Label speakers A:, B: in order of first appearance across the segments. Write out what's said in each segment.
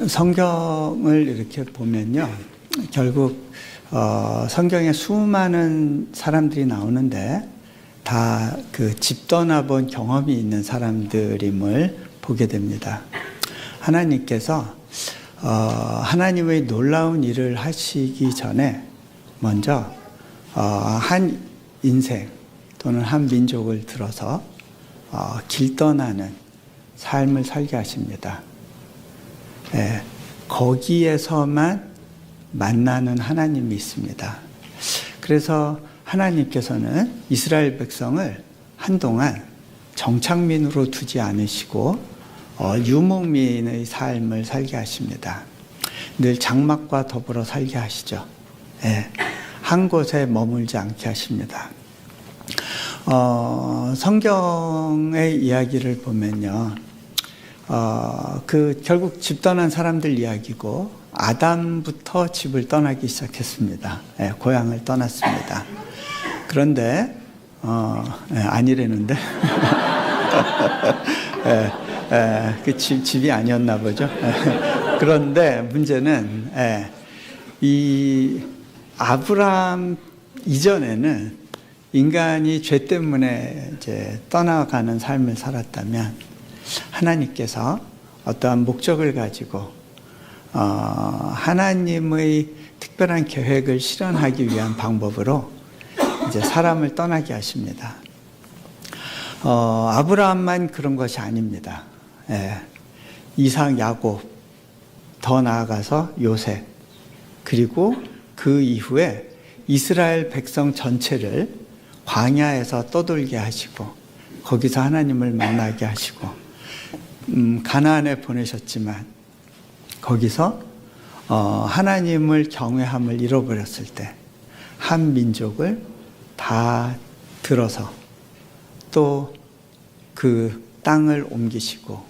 A: 성경을 이렇게 보면요, 결국 성경에 수많은 사람들이 나오는데 다 그 집 떠나본 경험이 있는 사람들임을 보게 됩니다. 하나님께서 하나님의 놀라운 일을 하시기 전에 먼저 한 인생 또는 한 민족을 들어서 길 떠나는 삶을 살게 하십니다. 예, 거기에서만 만나는 하나님이 있습니다. 그래서 하나님께서는 이스라엘 백성을 한동안 정착민으로 두지 않으시고 유목민의 삶을 살게 하십니다. 늘 장막과 더불어 살게 하시죠. 예, 한 곳에 머물지 않게 하십니다. 성경의 이야기를 보면요, 결국 집 떠난 사람들 이야기고, 아담부터 집을 떠나기 시작했습니다. 예, 고향을 떠났습니다. 그런데, 아니라는데. 집이 아니었나 보죠. 그런데 문제는, 이 아브라함 이전에는 인간이 죄 때문에 이제 떠나가는 삶을 살았다면, 하나님께서 어떠한 목적을 가지고 하나님의 특별한 계획을 실현하기 위한 방법으로 이제 사람을 떠나게 하십니다. 아브라함만 그런 것이 아닙니다. 이삭, 야곱, 더 나아가서 요셉, 그리고 그 이후에 이스라엘 백성 전체를 광야에서 떠돌게 하시고, 거기서 하나님을 만나게 하시고, 가나안에 보내셨지만 거기서 하나님을 경외함을 잃어버렸을 때 한 민족을 다 들어서 또 그 땅을 옮기시고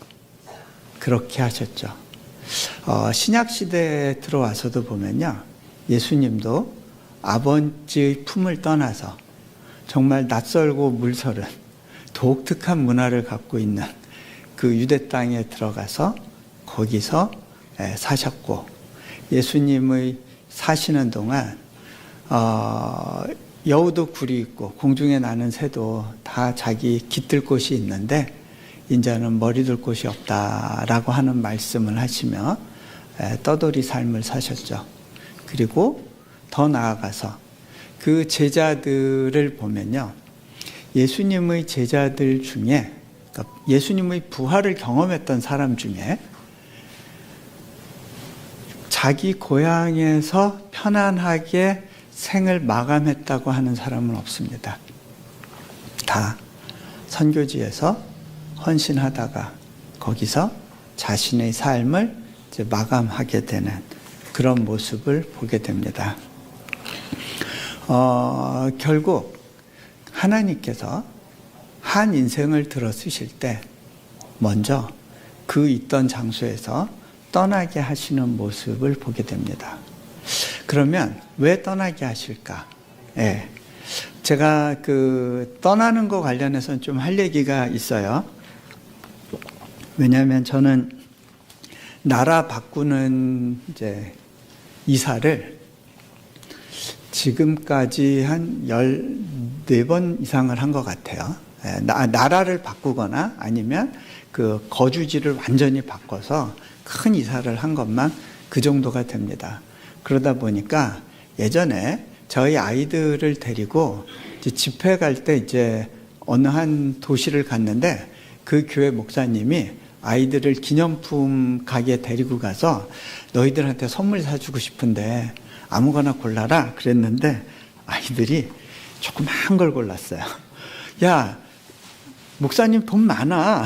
A: 그렇게 하셨죠. 신약 시대에 들어와서도 보면요, 예수님도 아버지의 품을 떠나서 정말 낯설고 물서른 독특한 문화를 갖고 있는 그 유대 땅에 들어가서 거기서 사셨고, 예수님의 사시는 동안 여우도 굴이 있고 공중에 나는 새도 다 자기 깃들 곳이 있는데 인자는 머리 둘 곳이 없다라고 하는 말씀을 하시며 떠돌이 삶을 사셨죠. 그리고 더 나아가서 그 제자들을 보면요, 예수님의 제자들 중에, 그러니까 예수님의 부활을 경험했던 사람 중에 자기 고향에서 편안하게 생을 마감했다고 하는 사람은 없습니다. 다 선교지에서 헌신하다가 거기서 자신의 삶을 이제 마감하게 되는 그런 모습을 보게 됩니다. 결국 하나님께서 한 인생을 들어 쓰실 때 먼저 그 있던 장소에서 떠나게 하시는 모습을 보게 됩니다. 그러면 왜 떠나게 하실까? 제가 떠나는 거 관련해서는 좀 할 얘기가 있어요. 왜냐하면 저는 나라 바꾸는 이제 이사를 지금까지 한 14번 이상을 한 것 같아요. 나라를 바꾸거나 아니면 그 거주지를 완전히 바꿔서 큰 이사를 한 것만 그 정도가 됩니다. 그러다 보니까 예전에 저희 아이들을 데리고 이제 집회 갈 때 이제 어느 한 도시를 갔는데 그 교회 목사님이 아이들을 기념품 가게에 데리고 가서 너희들한테 선물 사주고 싶은데 아무거나 골라라 그랬는데 아이들이 조그만 걸 골랐어요. 야, 목사님 돈 많아.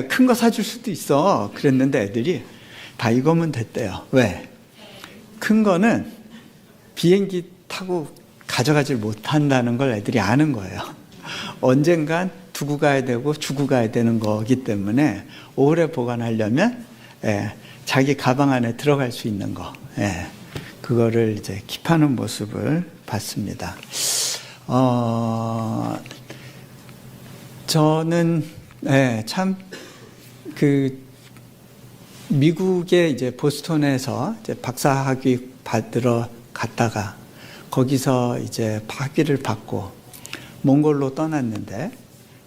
A: 큰 거 사줄 수도 있어. 그랬는데 애들이 다 이거면 됐대요. 왜? 큰 거는 비행기 타고 가져가질 못한다는 걸 애들이 아는 거예요. 언젠간 두고 가야 되고 주고 가야 되는 거기 때문에 오래 보관하려면 자기 가방 안에 들어갈 수 있는 거, 그거를 이제 킵하는 모습을 봤습니다. 저는 참 미국의 이제 보스턴에서 이제 박사학위 받으러 갔다가 거기서 이제 학위를 받고 몽골로 떠났는데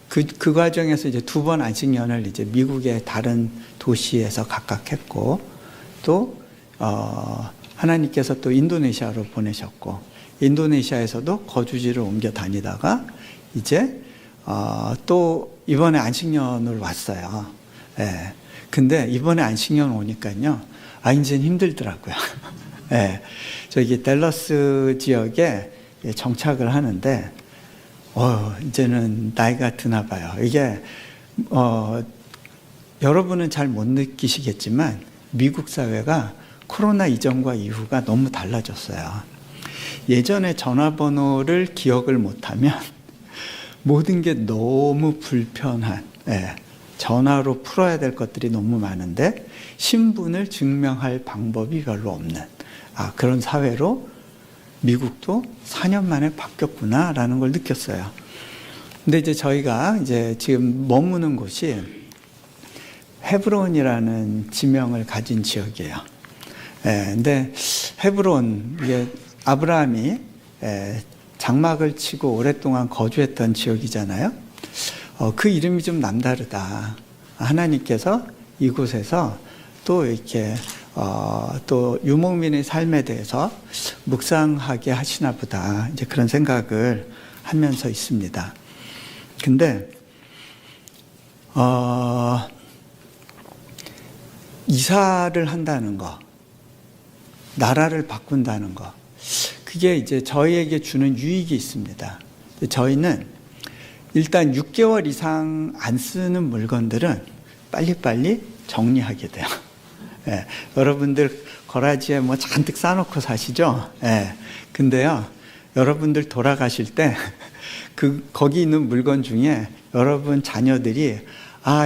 A: 그 과정에서 이제 2번 안식년을 이제 미국의 다른 도시에서 각각 했고 또 하나님께서 또 인도네시아로 보내셨고 인도네시아에서도 거주지를 옮겨 다니다가 이제 또 이번에 안식년을 왔어요. 예. 근데 이번에 안식년 오니까요, 이제는 힘들더라고요. 예. 저기 댈러스 지역에 정착을 하는데, 이제는 나이가 드나 봐요. 이게, 여러분은 잘 못 느끼시겠지만, 미국 사회가 코로나 이전과 이후가 너무 달라졌어요. 예전에 전화번호를 기억을 못하면, 모든 게 너무 불편한, 전화로 풀어야 될 것들이 너무 많은데 신분을 증명할 방법이 별로 없는 그런 사회로 미국도 4년 만에 바뀌었구나라는 걸 느꼈어요. 근데 이제 저희가 이제 지금 머무는 곳이 헤브론이라는 지명을 가진 지역이에요. 근데 헤브론, 이게 아브라함이 장막을 치고 오랫동안 거주했던 지역이잖아요. 그 이름이 좀 남다르다. 하나님께서 이곳에서 또 이렇게 또 유목민의 삶에 대해서 묵상하게 하시나 보다. 이제 그런 생각을 하면서 있습니다. 근데 이사를 한다는 거, 나라를 바꾼다는 거, 그게 이제 저희에게 주는 유익이 있습니다. 저희는 일단 6개월 이상 안 쓰는 물건들은 빨리빨리 정리하게 돼요. 여러분들 거라지에 뭐 잔뜩 싸놓고 사시죠? 근데요, 여러분들 돌아가실 때 거기 있는 물건 중에 여러분 자녀들이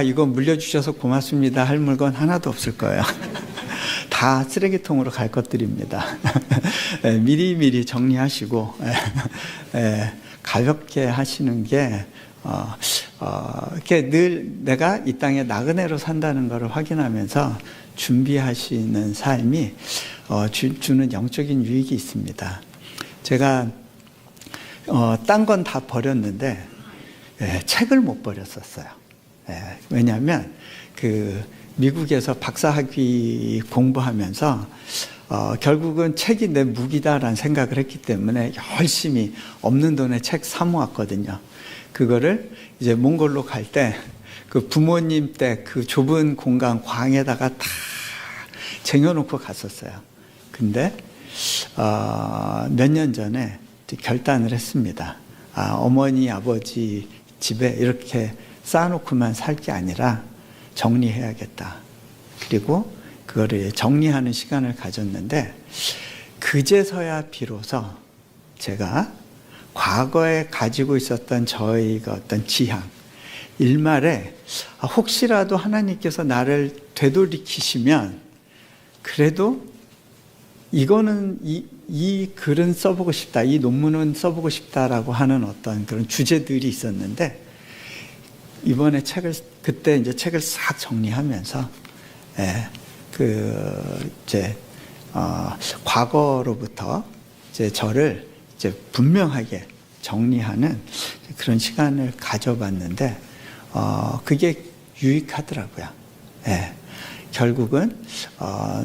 A: 이거 물려주셔서 고맙습니다 할 물건 하나도 없을 거예요. 다 쓰레기통으로 갈 것들입니다. 미리미리 정리하시고 가볍게 하시는 게 이렇게 늘 내가 이 땅에 나그네로 산다는 것을 확인하면서 준비하시는 삶이 주는 영적인 유익이 있습니다. 제가 딴 건 다 버렸는데 책을 못 버렸었어요. 왜냐하면 미국에서 박사학위 공부하면서 결국은 책이 내 무기다라는 생각을 했기 때문에 열심히 없는 돈에 책 사 모았거든요. 그거를 이제 몽골로 갈 때 그 부모님 때 그 좁은 공간 광에다가 다 쟁여놓고 갔었어요. 근데 몇 년 전에 결단을 했습니다. 어머니 아버지 집에 이렇게 쌓아놓고만 살 게 아니라 정리해야겠다. 그리고 그거를 정리하는 시간을 가졌는데 그제서야 비로소 제가 과거에 가지고 있었던 저희가 어떤 지향, 일말에 혹시라도 하나님께서 나를 되돌이키시면 그래도 이거는 이 글은 써보고 싶다, 이 논문은 써보고 싶다라고 하는 어떤 그런 주제들이 있었는데 이번에 그때 이제 책을 싹 정리하면서 과거로부터 저를 분명하게 정리하는 그런 시간을 가져봤는데, 그게 유익하더라고요. 결국은,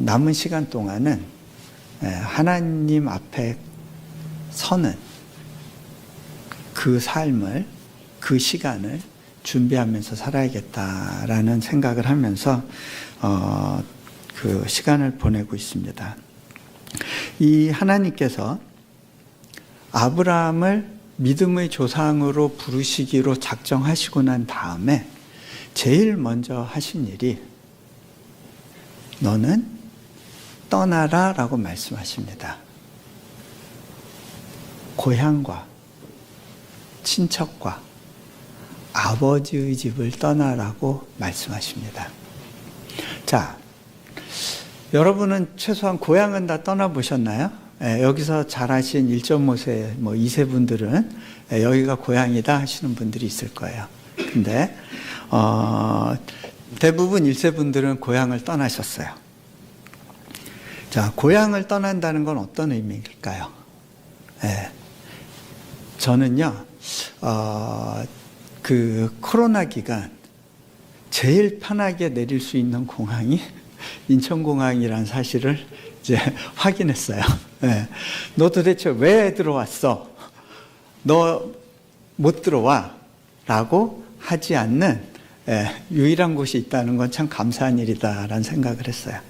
A: 남은 시간 동안은, 하나님 앞에 서는 그 삶을, 그 시간을 준비하면서 살아야겠다라는 생각을 하면서, 그 시간을 보내고 있습니다. 이 하나님께서 아브라함을 믿음의 조상으로 부르시기로 작정하시고 난 다음에 제일 먼저 하신 일이 너는 떠나라 라고 말씀하십니다. 고향과 친척과 아버지의 집을 떠나라고 말씀하십니다. 자, 여러분은 최소한 고향은 다 떠나보셨나요? 여기서 자라신 1.5세, 2세 분들은 여기가 고향이다 하시는 분들이 있을 거예요. 근데 대부분 1세 분들은 고향을 떠나셨어요. 자, 고향을 떠난다는 건 어떤 의미일까요? 네. 저는요, 그 코로나 기간 제일 편하게 내릴 수 있는 공항이 인천공항이라는 사실을 이제 확인했어요. 네. 너 도대체 왜 들어왔어? 너 못 들어와? 라고 하지 않는 유일한 곳이 있다는 건 참 감사한 일이다라는 생각을 했어요.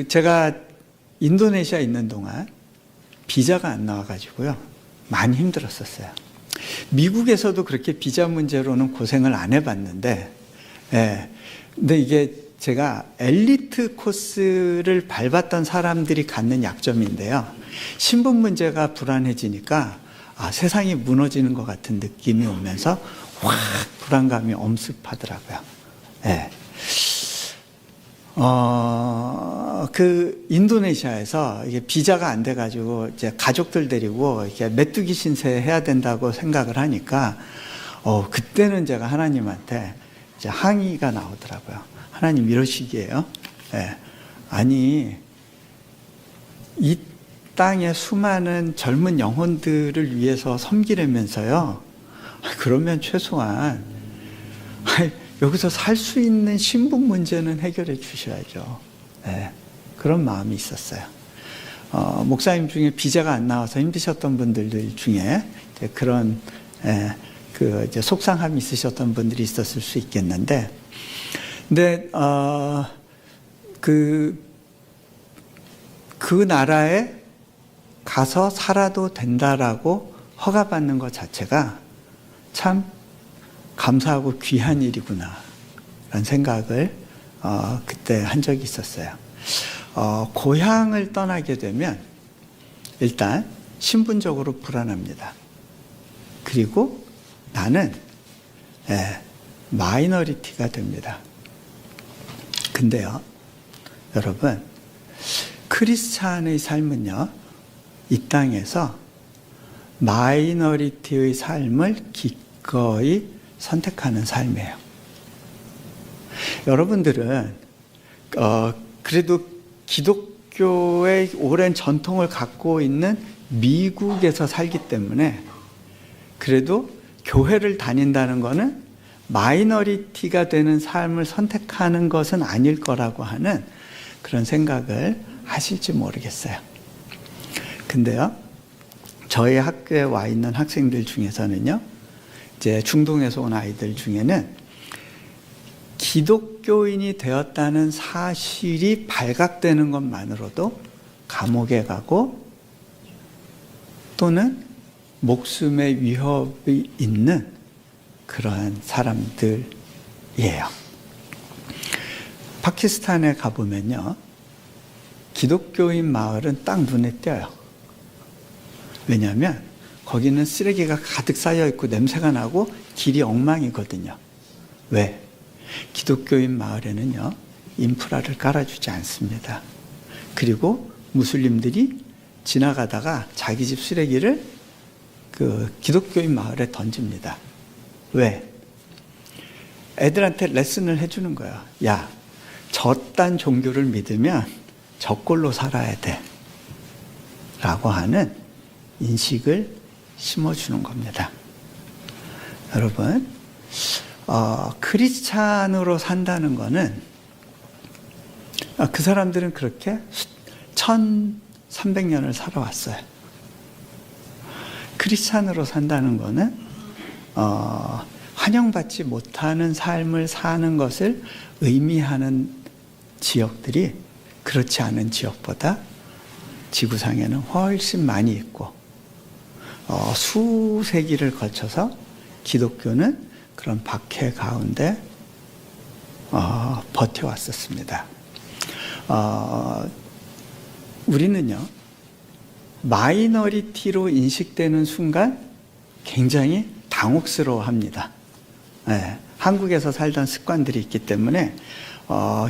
A: 제가 인도네시아에 있는 동안 비자가 안 나와가지고요. 많이 힘들었었어요. 미국에서도 그렇게 비자 문제로는 고생을 안 해봤는데, 근데 이게 제가 엘리트 코스를 밟았던 사람들이 갖는 약점인데요. 신분 문제가 불안해지니까 세상이 무너지는 것 같은 느낌이 오면서 확 불안감이 엄습하더라고요. 그 인도네시아에서 이게 비자가 안 돼가지고 이제 가족들 데리고 이렇게 메뚜기 신세 해야 된다고 생각을 하니까 그때는 제가 하나님한테 이제 항의가 나오더라고요. 하나님 이러시기에요. 아니 이 땅의 수많은 젊은 영혼들을 위해서 섬기려면서요. 그러면 최소한 여기서 살 수 있는 신분 문제는 해결해 주셔야죠. 그런 마음이 있었어요. 목사님 중에 비자가 안 나와서 힘드셨던 분들 중에 그런 이제 속상함이 있으셨던 분들이 있었을 수 있겠는데, 근데 그 나라에 가서 살아도 된다라고 허가받는 것 자체가 참 감사하고 귀한 일이구나 라는 생각을 그때 한 적이 있었어요. 고향을 떠나게 되면 일단 신분적으로 불안합니다. 그리고 나는 마이너리티가 됩니다. 근데요, 여러분, 크리스찬의 삶은요, 이 땅에서 마이너리티의 삶을 기꺼이 선택하는 삶이에요. 여러분들은 그래도 기독교의 오랜 전통을 갖고 있는 미국에서 살기 때문에 그래도 교회를 다닌다는 것은 마이너리티가 되는 삶을 선택하는 것은 아닐 거라고 하는 그런 생각을 하실지 모르겠어요. 근데요, 저희 학교에 와 있는 학생들 중에서는요, 이제 중동에서 온 아이들 중에는 기독교인이 되었다는 사실이 발각되는 것만으로도 감옥에 가고 또는 목숨의 위협이 있는 그러한 사람들이에요. 파키스탄에 가보면요, 기독교인 마을은 딱 눈에 띄어요. 왜냐하면 거기는 쓰레기가 가득 쌓여 있고 냄새가 나고 길이 엉망이거든요. 왜? 기독교인 마을에는요, 인프라를 깔아주지 않습니다. 그리고 무슬림들이 지나가다가 자기 집 쓰레기를 그 기독교인 마을에 던집니다. 왜? 애들한테 레슨을 해주는 거야. 야, 저딴 종교를 믿으면 저꼴로 살아야 돼. 라고 하는 인식을 심어주는 겁니다. 여러분, 크리스찬으로 산다는 거는 그 사람들은 그렇게 1300년을 살아왔어요. 크리스찬으로 산다는 거는 환영받지 못하는 삶을 사는 것을 의미하는 지역들이 그렇지 않은 지역보다 지구상에는 훨씬 많이 있고 수세기를 거쳐서 기독교는 그런 박해 가운데 버텨왔었습니다. 우리는요, 마이너리티로 인식되는 순간 굉장히 당혹스러워합니다. 한국에서 살던 습관들이 있기 때문에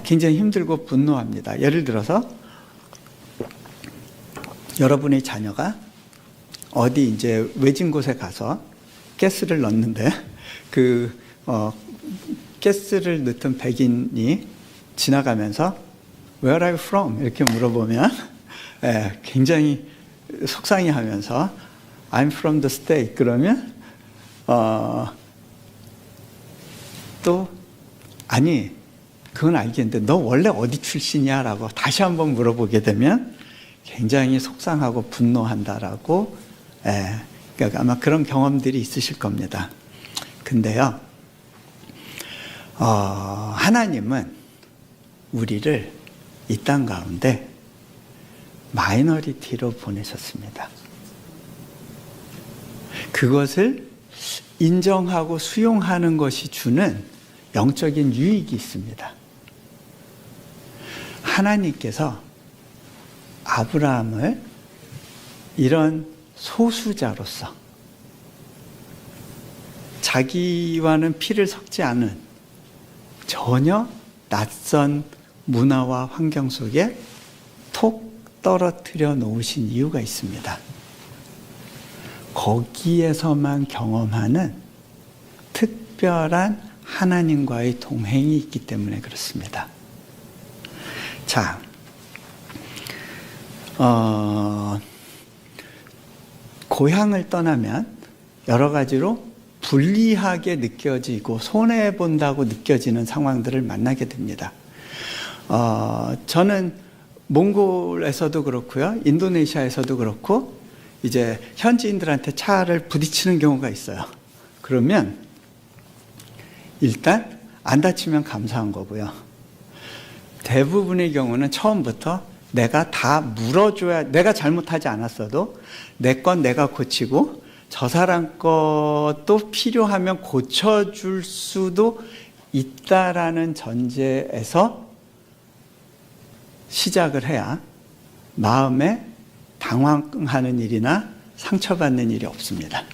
A: 굉장히 힘들고 분노합니다. 예를 들어서 여러분의 자녀가 어디 이제 외진 곳에 가서 가스를 넣는데 가스를 넣던 백인이 지나가면서 Where are you from? 이렇게 물어보면 굉장히 속상해하면서 I'm from the state 그러면 또 아니 그건 알겠는데 너 원래 어디 출신이야? 라고 다시 한번 물어보게 되면 굉장히 속상하고 분노한다라고 그러니까 아마 그런 경험들이 있으실 겁니다. 근데요 하나님은 우리를 이 땅 가운데 마이너리티로 보내셨습니다. 그것을 인정하고 수용하는 것이 주는 영적인 유익이 있습니다. 하나님께서 아브라함을 이런 소수자로서 자기와는 피를 섞지 않은 전혀 낯선 문화와 환경 속에 톡 떨어뜨려 놓으신 이유가 있습니다. 거기에서만 경험하는 특별한 하나님과의 동행이 있기 때문에 그렇습니다. 자, 고향을 떠나면 여러 가지로 불리하게 느껴지고 손해본다고 느껴지는 상황들을 만나게 됩니다. 저는 몽골에서도 그렇고요, 인도네시아에서도 그렇고, 이제 현지인들한테 차를 부딪히는 경우가 있어요. 그러면 일단 안 다치면 감사한 거고요. 대부분의 경우는 처음부터 내가 다 물어줘야, 내가 잘못하지 않았어도 내 건 내가 고치고 저 사람 것도 필요하면 고쳐줄 수도 있다라는 전제에서 시작을 해야 마음에 당황하는 일이나 상처받는 일이 없습니다.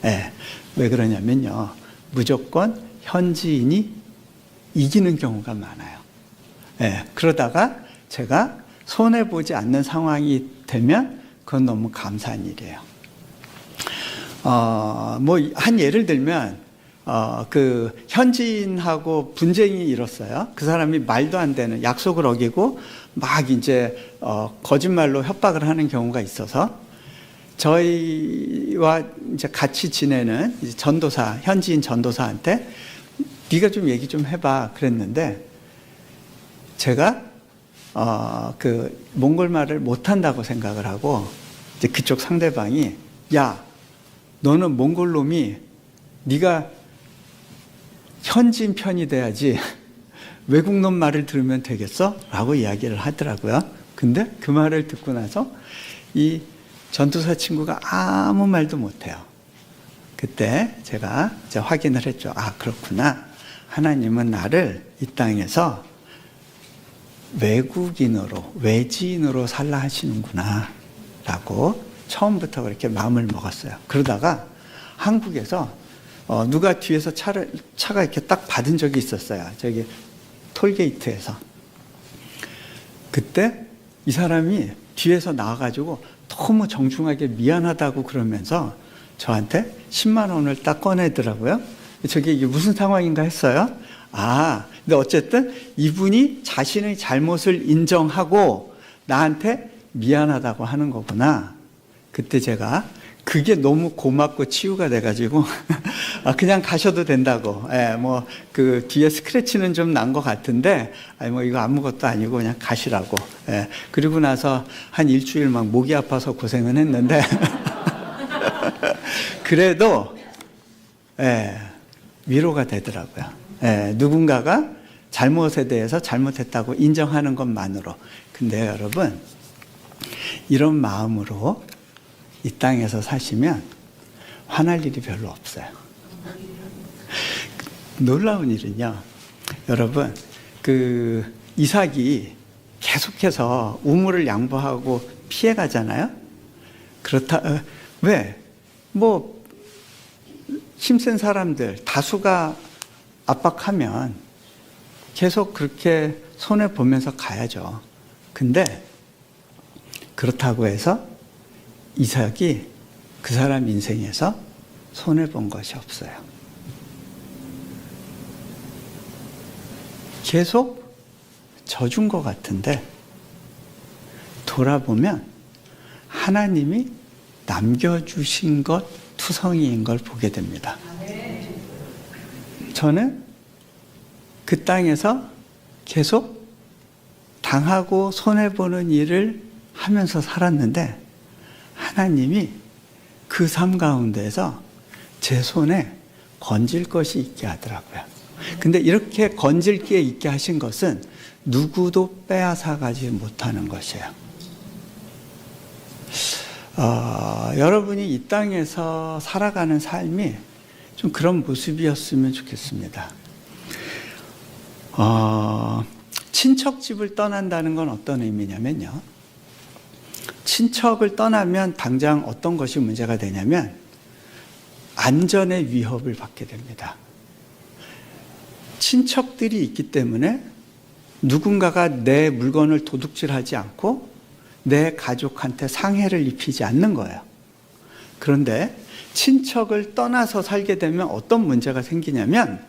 A: 왜 그러냐면요, 무조건 현지인이 이기는 경우가 많아요. 그러다가 제가 손해보지 않는 상황이 되면 그건 너무 감사한 일이에요. 한 예를 들면, 그 현지인하고 분쟁이 일었어요. 그 사람이 말도 안 되는 약속을 어기고 막 이제 거짓말로 협박을 하는 경우가 있어서 저희와 이제 같이 지내는 이제 전도사, 현지인 전도사한테 네가 좀 얘기 좀 해봐 그랬는데, 제가 그 몽골 말을 못한다고 생각을 하고 이제 그쪽 상대방이 야, 너는 몽골 놈이 네가 현지인 편이 돼야지 외국 놈 말을 들으면 되겠어? 라고 이야기를 하더라고요. 근데 그 말을 듣고 나서 이 전도사 친구가 아무 말도 못해요. 그때 제가 이제 확인을 했죠. 아, 그렇구나. 하나님은 나를 이 땅에서 외국인으로, 외지인으로 살라 하시는구나 라고 처음부터 그렇게 마음을 먹었어요. 그러다가 한국에서 누가 뒤에서 차가 이렇게 딱 받은 적이 있었어요. 저기 톨게이트에서. 그때 이 사람이 뒤에서 나와가지고 너무 정중하게 미안하다고 그러면서 저한테 10만 원을 딱 꺼내더라고요. 저게 이게 무슨 상황인가 했어요. 근데 어쨌든 이분이 자신의 잘못을 인정하고 나한테 미안하다고 하는 거구나. 그때 제가 그게 너무 고맙고 치유가 돼가지고 그냥 가셔도 된다고. 뭐 그 뒤에 스크래치는 좀 난 것 같은데 뭐 이거 아무것도 아니고 그냥 가시라고. 그리고 나서 한 일주일 막 목이 아파서 고생은 했는데 그래도 위로가 되더라고요. 누군가가 잘못에 대해서 잘못했다고 인정하는 것만으로. 근데 여러분, 이런 마음으로 이 땅에서 사시면 화날 일이 별로 없어요. 놀라운 일은요, 여러분, 그 이삭이 계속해서 우물을 양보하고 피해 가잖아요. 왜? 뭐 힘센 사람들 다수가 압박하면 계속 그렇게 손해 보면서 가야죠. 근데 그렇다고 해서 이삭이 그 사람 인생에서 손해 본 것이 없어요. 계속 져준 것 같은데 돌아보면 하나님이 남겨주신 것 투성이인 걸 보게 됩니다. 저는 그 땅에서 계속 당하고 손해보는 일을 하면서 살았는데 하나님이 그 삶 가운데서 제 손에 건질 것이 있게 하더라고요. 근데 이렇게 건질 게 있게 하신 것은 누구도 빼앗아가지 못하는 것이에요. 여러분이 이 땅에서 살아가는 삶이 좀 그런 모습이었으면 좋겠습니다. 친척 집을 떠난다는 건 어떤 의미냐면요. 친척을 떠나면 당장 어떤 것이 문제가 되냐면 안전의 위협을 받게 됩니다. 친척들이 있기 때문에 누군가가 내 물건을 도둑질하지 않고 내 가족한테 상해를 입히지 않는 거예요. 그런데 친척을 떠나서 살게 되면 어떤 문제가 생기냐면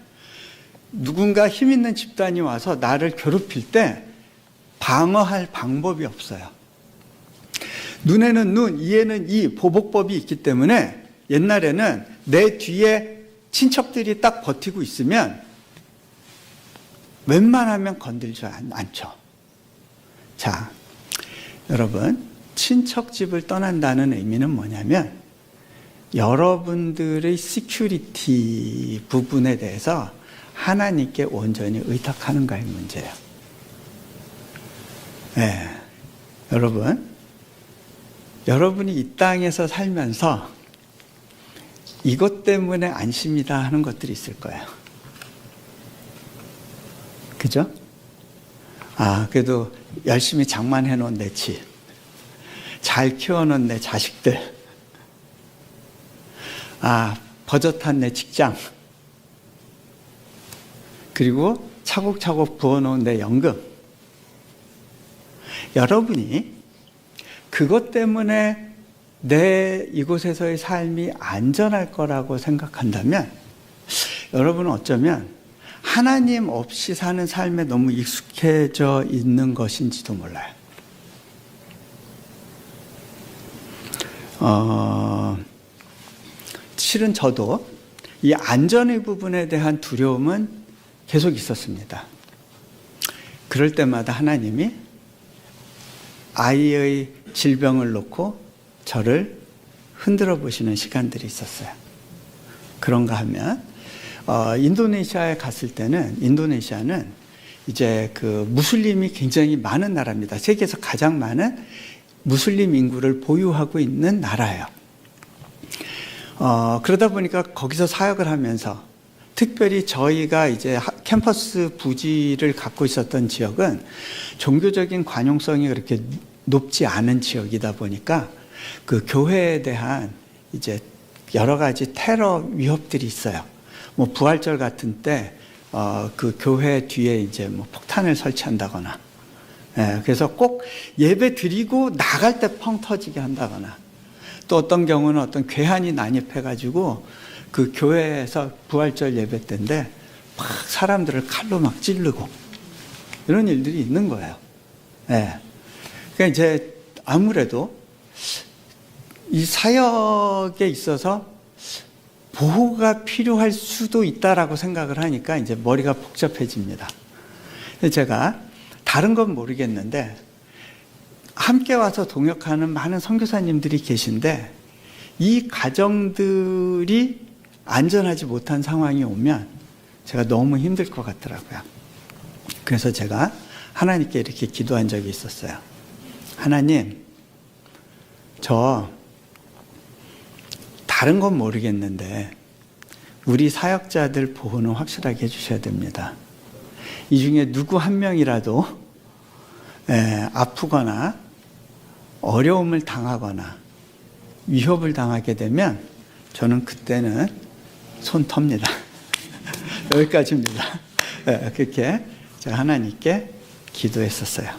A: 누군가 힘 있는 집단이 와서 나를 괴롭힐 때 방어할 방법이 없어요. 눈에는 눈, 이에는 이 보복법이 있기 때문에 옛날에는 내 뒤에 친척들이 딱 버티고 있으면 웬만하면 건들지 않죠. 자, 여러분, 친척 집을 떠난다는 의미는 뭐냐면 여러분들의 시큐리티 부분에 대해서 하나님께 온전히 의탁하는가의 문제예요. 네. 여러분이 이 땅에서 살면서 이것 때문에 안심이다 하는 것들이 있을 거예요. 그죠? 그래도 열심히 장만해 놓은 내 집, 잘 키워놓은 내 자식들, 버젓한 내 직장, 그리고 차곡차곡 부어놓은 내 연금. 여러분이 그것 때문에 내 이곳에서의 삶이 안전할 거라고 생각한다면 여러분은 어쩌면 하나님 없이 사는 삶에 너무 익숙해져 있는 것인지도 몰라요. 실은 저도 이 안전의 부분에 대한 두려움은 계속 있었습니다. 그럴 때마다 하나님이 아이의 질병을 놓고 저를 흔들어 보시는 시간들이 있었어요. 그런가 하면 인도네시아에 갔을 때는 인도네시아는 이제 그 무슬림이 굉장히 많은 나라입니다. 세계에서 가장 많은 무슬림 인구를 보유하고 있는 나라예요. 그러다 보니까 거기서 사역을 하면서 특별히 저희가 이제 캠퍼스 부지를 갖고 있었던 지역은 종교적인 관용성이 그렇게 높지 않은 지역이다 보니까 그 교회에 대한 이제 여러 가지 테러 위협들이 있어요. 뭐 부활절 같은 때 그 교회 뒤에 이제 뭐 폭탄을 설치한다거나, 그래서 꼭 예배 드리고 나갈 때 펑 터지게 한다거나, 또 어떤 경우는 어떤 괴한이 난입해가지고 그 교회에서 부활절 예배 때인데 막 사람들을 칼로 막 찌르고 이런 일들이 있는 거예요. 그러니까 이제 아무래도 이 사역에 있어서 보호가 필요할 수도 있다라고 생각을 하니까 이제 머리가 복잡해집니다. 제가 다른 건 모르겠는데 함께 와서 동역하는 많은 선교사님들이 계신데 이 가정들이 안전하지 못한 상황이 오면 제가 너무 힘들 것 같더라고요. 그래서 제가 하나님께 이렇게 기도한 적이 있었어요. 하나님, 저 다른 건 모르겠는데 우리 사역자들 보호는 확실하게 해주셔야 됩니다. 이 중에 누구 한 명이라도 아프거나 어려움을 당하거나 위협을 당하게 되면 저는 그때는 손 텁니다. 여기까지입니다. 그렇게 제가 하나님께 기도했었어요.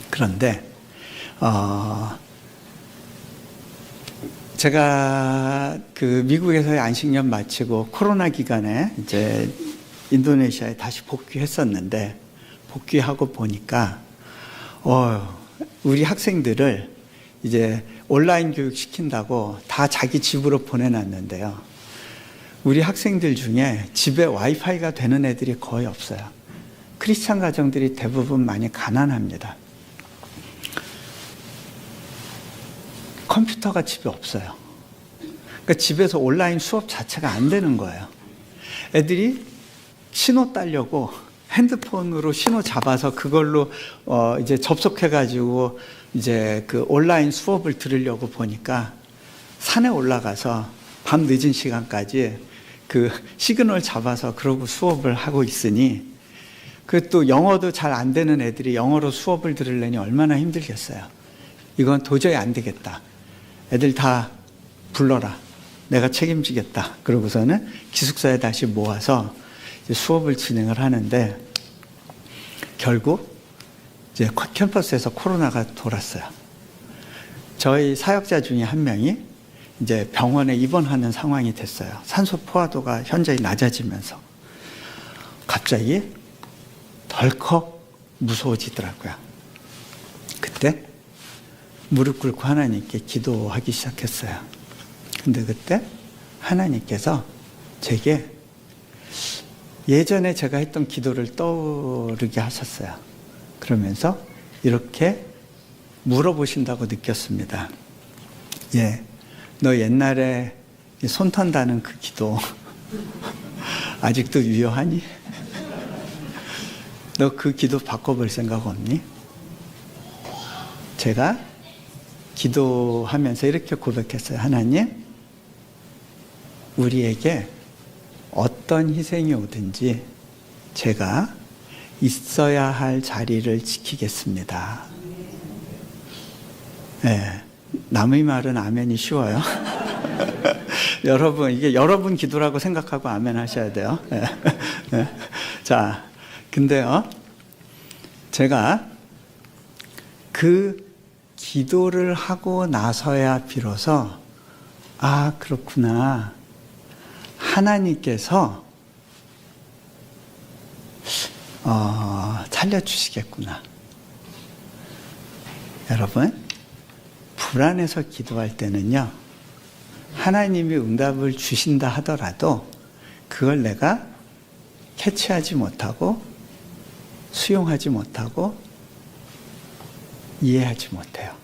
A: 그런데 제가 그 미국에서의 안식년 마치고 코로나 기간에 이제 인도네시아에 다시 복귀했었는데 복귀하고 보니까 우리 학생들을 이제 온라인 교육 시킨다고 다 자기 집으로 보내놨는데요. 우리 학생들 중에 집에 와이파이가 되는 애들이 거의 없어요. 크리스찬 가정들이 대부분 많이 가난합니다. 컴퓨터가 집에 없어요. 그러니까 집에서 온라인 수업 자체가 안 되는 거예요. 애들이 신호 따려고 핸드폰으로 신호 잡아서 그걸로 이제 접속해가지고 이제 그 온라인 수업을 들으려고 보니까 산에 올라가서 밤 늦은 시간까지 그 시그널 잡아서 그러고 수업을 하고 있으니 그 또 영어도 잘 안 되는 애들이 영어로 수업을 들으려니 얼마나 힘들겠어요. 이건 도저히 안 되겠다. 애들 다 불러라. 내가 책임지겠다. 그러고서는 기숙사에 다시 모아서 이제 수업을 진행을 하는데 결국 이제 캠퍼스에서 코로나가 돌았어요. 저희 사역자 중에 한 명이 이제 병원에 입원하는 상황이 됐어요. 산소 포화도가 현저히 낮아지면서 갑자기 덜컥 무서워지더라고요. 그때 무릎 꿇고 하나님께 기도하기 시작했어요. 근데 그때 하나님께서 제게 예전에 제가 했던 기도를 떠오르게 하셨어요. 그러면서 이렇게 물어보신다고 느꼈습니다. 너 옛날에 손 턴다는 그 기도 아직도 유효하니? 너 그 기도 바꿔볼 생각 없니? 제가 기도하면서 이렇게 고백했어요. 하나님, 우리에게 어떤 희생이 오든지 제가 있어야 할 자리를 지키겠습니다. 남의 말은 아멘이 쉬워요. 여러분, 이게 여러분 기도라고 생각하고 아멘 하셔야 돼요. 자, 근데요, 제가 그 기도를 하고 나서야 비로소 그렇구나. 하나님께서 살려주시겠구나. 여러분, 불안해서 기도할 때는요, 하나님이 응답을 주신다 하더라도 그걸 내가 캐치하지 못하고 수용하지 못하고 이해하지 못해요.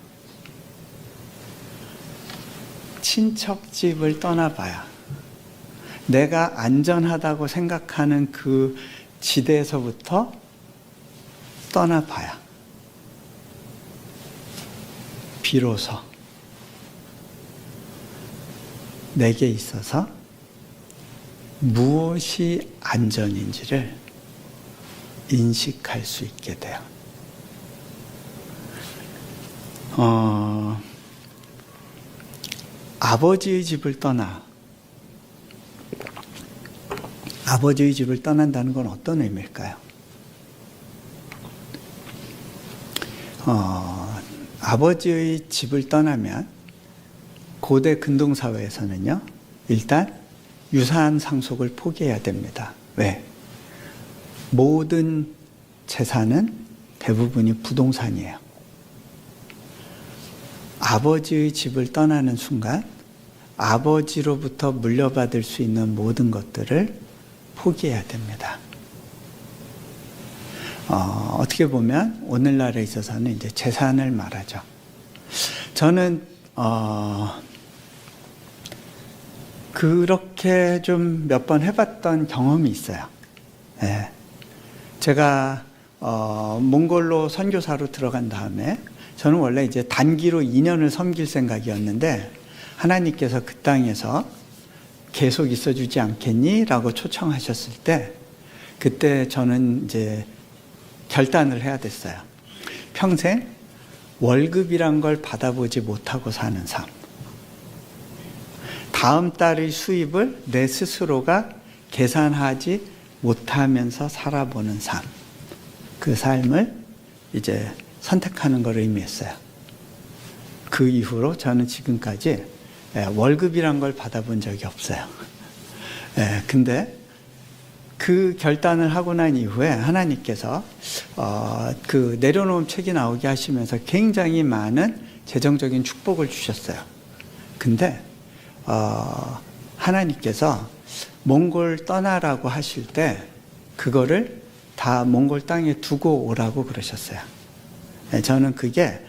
A: 친척 집을 떠나봐야 내가 안전하다고 생각하는 그 지대에서부터 떠나봐야 비로소 내게 있어서 무엇이 안전인지를 인식할 수 있게 돼요. 아버지의 집을 아버지의 집을 떠난다는 건 어떤 의미일까요? 아버지의 집을 떠나면 고대 근동사회에서는요, 일단 유산 상속을 포기해야 됩니다. 왜? 모든 재산은 대부분이 부동산이에요. 아버지의 집을 떠나는 순간 아버지로부터 물려받을 수 있는 모든 것들을 포기해야 됩니다. 어떻게 보면 오늘날에 있어서는 이제 재산을 말하죠. 저는 그렇게 좀 몇 번 해봤던 경험이 있어요. 제가 몽골로 선교사로 들어간 다음에 저는 원래 이제 단기로 2년을 섬길 생각이었는데 하나님께서 그 땅에서 계속 있어주지 않겠니? 라고 초청하셨을 때 그때 저는 이제 결단을 해야 됐어요. 평생 월급이란 걸 받아보지 못하고 사는 삶. 다음 달의 수입을 내 스스로가 계산하지 못하면서 살아보는 삶. 그 삶을 이제 선택하는 걸 의미했어요. 그 이후로 저는 지금까지 월급이란 걸 받아본 적이 없어요. 근데 그 결단을 하고 난 이후에 하나님께서 그 내려놓은 책이 나오게 하시면서 굉장히 많은 재정적인 축복을 주셨어요. 근데 하나님께서 몽골 떠나라고 하실 때 그거를 다 몽골 땅에 두고 오라고 그러셨어요. 저는 그게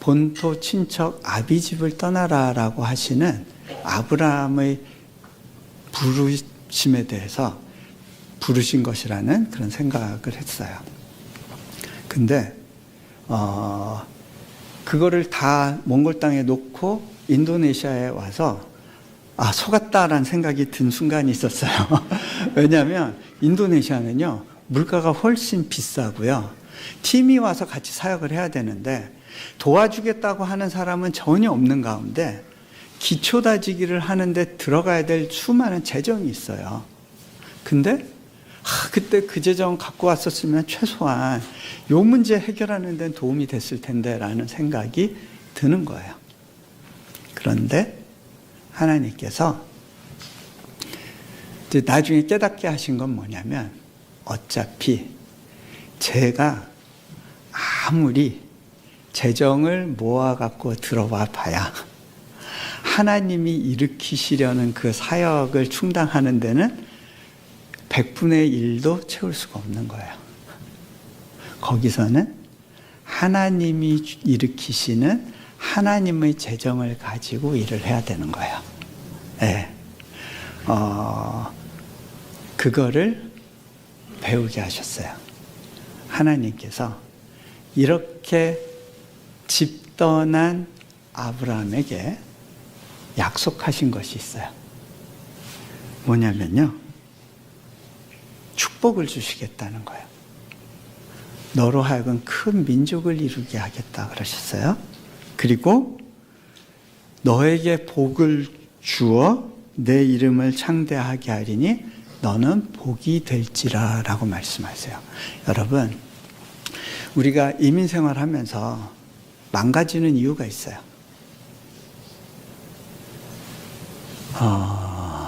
A: 본토 친척 아비집을 떠나라라고 하시는 아브라함의 부르심에 대해서 부르신 것이라는 그런 생각을 했어요. 근데 그거를 다 몽골 땅에 놓고 인도네시아에 와서 속았다라는 생각이 든 순간이 있었어요. 왜냐하면 인도네시아는요 물가가 훨씬 비싸고요, 팀이 와서 같이 사역을 해야 되는데 도와주겠다고 하는 사람은 전혀 없는 가운데 기초다지기를 하는데 들어가야 될 수많은 재정이 있어요. 근데 그때 그 재정 갖고 왔었으면 최소한 요 문제 해결하는 데는 도움이 됐을 텐데 라는 생각이 드는 거예요. 그런데 하나님께서 이제 나중에 깨닫게 하신 건 뭐냐면, 어차피 제가 아무리 재정을 모아갖고 들어와 봐야 하나님이 일으키시려는 그 사역을 충당하는 데는 100분의 1도 채울 수가 없는 거예요. 거기서는 하나님이 일으키시는 하나님의 재정을 가지고 일을 해야 되는 거예요. 네. 그거를 배우게 하셨어요. 하나님께서 이렇게 집 떠난 아브라함에게 약속하신 것이 있어요. 뭐냐면요, 축복을 주시겠다는 거예요. 너로 하여금 큰 민족을 이루게 하겠다 그러셨어요. 그리고 너에게 복을 주어 내 이름을 창대하게 하리니 너는 복이 될지라 라고 말씀하세요. 여러분, 우리가 이민 생활하면서 망가지는 이유가 있어요.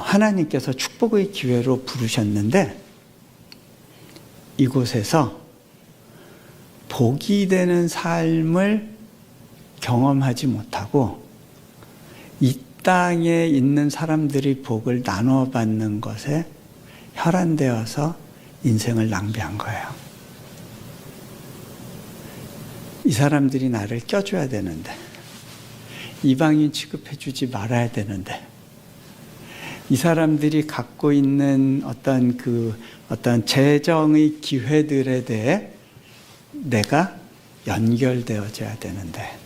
A: 하나님께서 축복의 기회로 부르셨는데 이곳에서 복이 되는 삶을 경험하지 못하고 이 땅에 있는 사람들이 복을 나눠받는 것에 혈안되어서 인생을 낭비한 거예요. 이 사람들이 나를 껴줘야 되는데, 이방인 취급해주지 말아야 되는데, 이 사람들이 갖고 있는 어떤 재정의 기회들에 대해 내가 연결되어져야 되는데,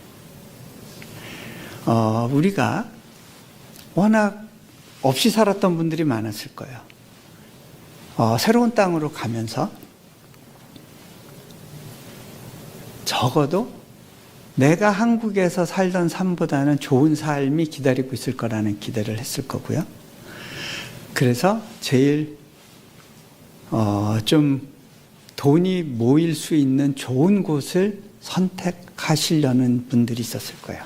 A: 우리가 워낙 없이 살았던 분들이 많았을 거예요. 새로운 땅으로 가면서 적어도 내가 한국에서 살던 삶보다는 좋은 삶이 기다리고 있을 거라는 기대를 했을 거고요. 그래서 제일 좀 돈이 모일 수 있는 좋은 곳을 선택하시려는 분들이 있었을 거예요.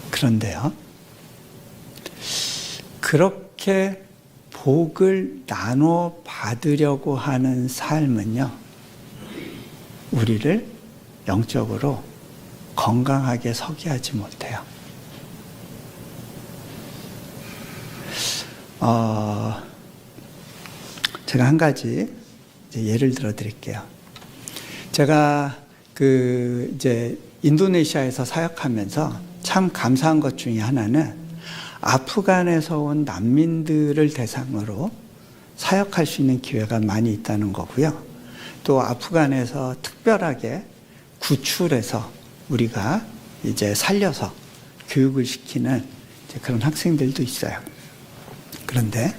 A: 그런데요, 그렇게 복을 나눠 받으려고 하는 삶은요, 우리를 영적으로 건강하게 서게 하지 못해요. 제가 한 가지 예를 들어 드릴게요. 제가 이제 인도네시아에서 사역하면서 참 감사한 것 중에 하나는 아프간에서 온 난민들을 대상으로 사역할 수 있는 기회가 많이 있다는 거고요. 또 아프간에서 특별하게 구출해서 우리가 이제 살려서 교육을 시키는 이제 그런 학생들도 있어요. 그런데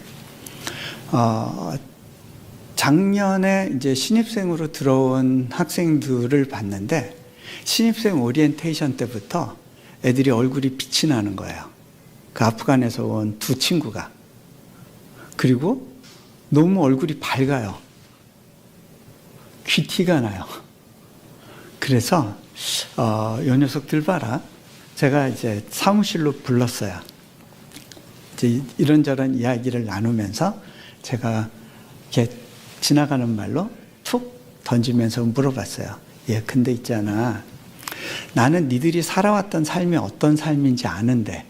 A: 작년에 이제 신입생으로 들어온 학생들을 봤는데, 신입생 오리엔테이션 때부터 애들이 얼굴이 빛이 나는 거예요. 그 아프간에서 온 두 친구가. 그리고 너무 얼굴이 밝아요. 귀티가 나요. 그래서 요 녀석들 봐라. 제가 이제 사무실로 불렀어요. 이제 이런저런 이야기를 나누면서 제가 이렇게 지나가는 말로 툭 던지면서 물어봤어요. 예, 근데 있잖아. 나는 니들이 살아왔던 삶이 어떤 삶인지 아는데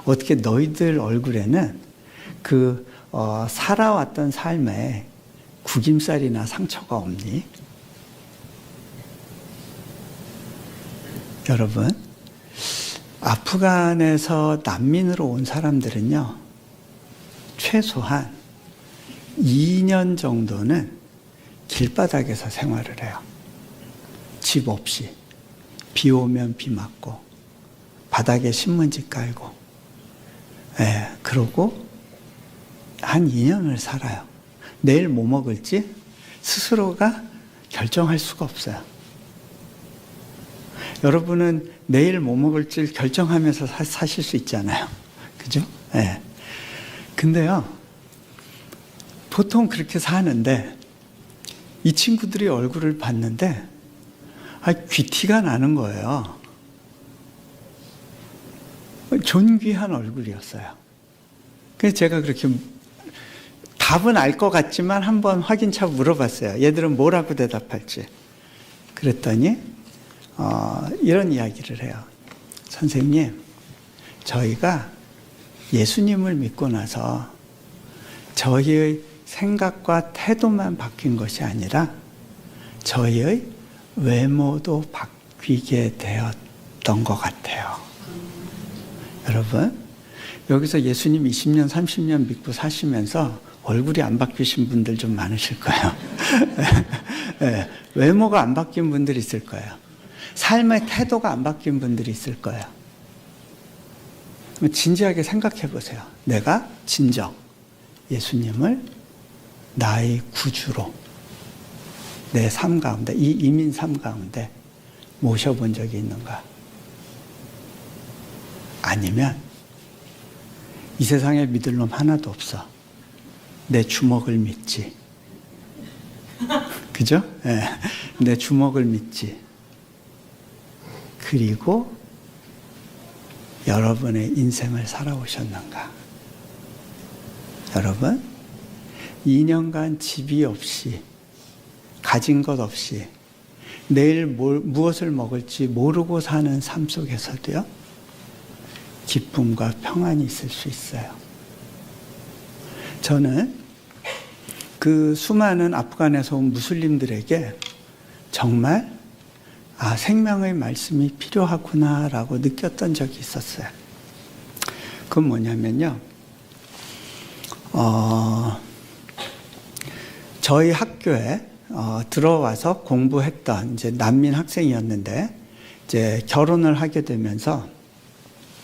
A: 어떻게 너희들 얼굴에는 살아왔던 삶에 구김살이나 상처가 없니? 여러분, 아프간에서 난민으로 온 사람들은요, 최소한 2년 정도는 길바닥에서 생활을 해요. 집 없이. 비 오면 비 맞고, 바닥에 신문지 깔고, 그러고 한 2년을 살아요. 내일 뭐 먹을지 스스로가 결정할 수가 없어요. 여러분은 내일 뭐 먹을지 결정하면서 사실 수 있잖아요. 그죠? 예. 근데요, 보통 그렇게 사는데, 이 친구들이 얼굴을 봤는데, 귀티가 나는 거예요. 존귀한 얼굴이었어요. 그래서 제가 그렇게 답은 알 것 같지만 한번 확인차 물어봤어요. 얘들은 뭐라고 대답할지. 그랬더니 이런 이야기를 해요. 선생님, 저희가 예수님을 믿고 나서 저희의 생각과 태도만 바뀐 것이 아니라 저희의 외모도 바뀌게 되었던 것 같아요. 여러분, 여기서 예수님 20년, 30년 믿고 사시면서 얼굴이 안 바뀌신 분들 좀 많으실 거예요. 네, 외모가 안 바뀐 분들이 있을 거예요. 삶의 태도가 안 바뀐 분들이 있을 거예요. 진지하게 생각해 보세요. 내가 진정 예수님을 나의 구주로 내 삶 가운데, 이 이민 삶 가운데 모셔본 적이 있는가? 아니면 이 세상에 믿을 놈 하나도 없어. 내 주먹을 믿지. 그죠? 네. 내 주먹을 믿지. 그리고 여러분의 인생을 살아오셨는가? 여러분, 2년간 집이 없이, 가진 것 없이, 내일 무엇을 먹을지 모르고 사는 삶 속에서도요, 기쁨과 평안이 있을 수 있어요. 저는 그 수많은 아프간에서 온 무슬림들에게 정말 생명의 말씀이 필요하구나라고 느꼈던 적이 있었어요. 그건 뭐냐면요. 저희 학교에 들어와서 공부했던 이제 난민 학생이었는데 이제 결혼을 하게 되면서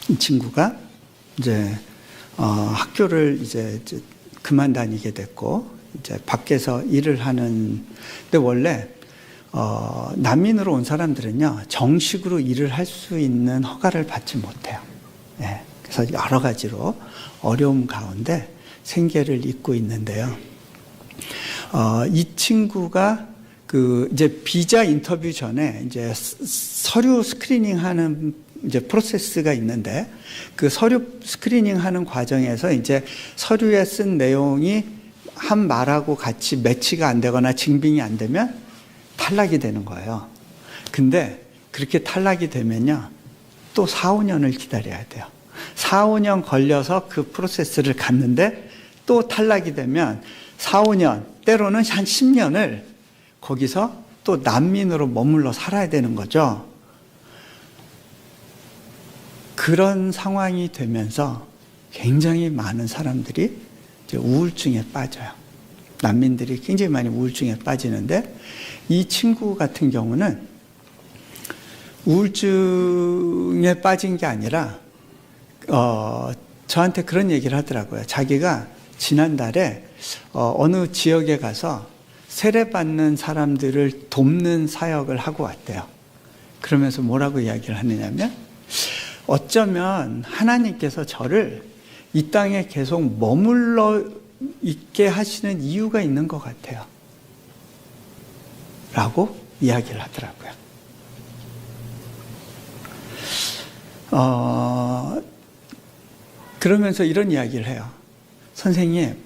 A: 이 친구가 이제 학교를 이제 그만 다니게 됐고 이제 밖에서 일을 하는. 근데 원래 난민으로 온 사람들은요 정식으로 일을 할 수 있는 허가를 받지 못해요. 네, 그래서 여러 가지로 어려움 가운데 생계를 잇고 있는데요. 이 친구가 이제 비자 인터뷰 전에 이제 서류 스크리닝하는 이제 프로세스가 있는데 그 서류 스크리닝하는 과정에서 이제 서류에 쓴 내용이 한 말하고 같이 매치가 안 되거나 증빙이 안 되면 탈락이 되는 거예요. 근데 그렇게 탈락이 되면요 또 4, 5년을 기다려야 돼요. 4, 5년 걸려서 그 프로세스를 갔는데 또 탈락이 되면 4, 5년 때로는 한 10년을 거기서 또 난민으로 머물러 살아야 되는 거죠. 그런 상황이 되면서 굉장히 많은 사람들이 이제 우울증에 빠져요. 난민들이 굉장히 많이 우울증에 빠지는데 이 친구 같은 경우는 우울증에 빠진 게 아니라 저한테 그런 얘기를 하더라고요. 자기가 지난달에 어느 지역에 가서 세례받는 사람들을 돕는 사역을 하고 왔대요. 그러면서 뭐라고 이야기를 하느냐면 어쩌면 하나님께서 저를 이 땅에 계속 머물러 있게 하시는 이유가 있는 것 같아요. 라고 이야기를 하더라고요. 그러면서 이런 이야기를 해요. 선생님,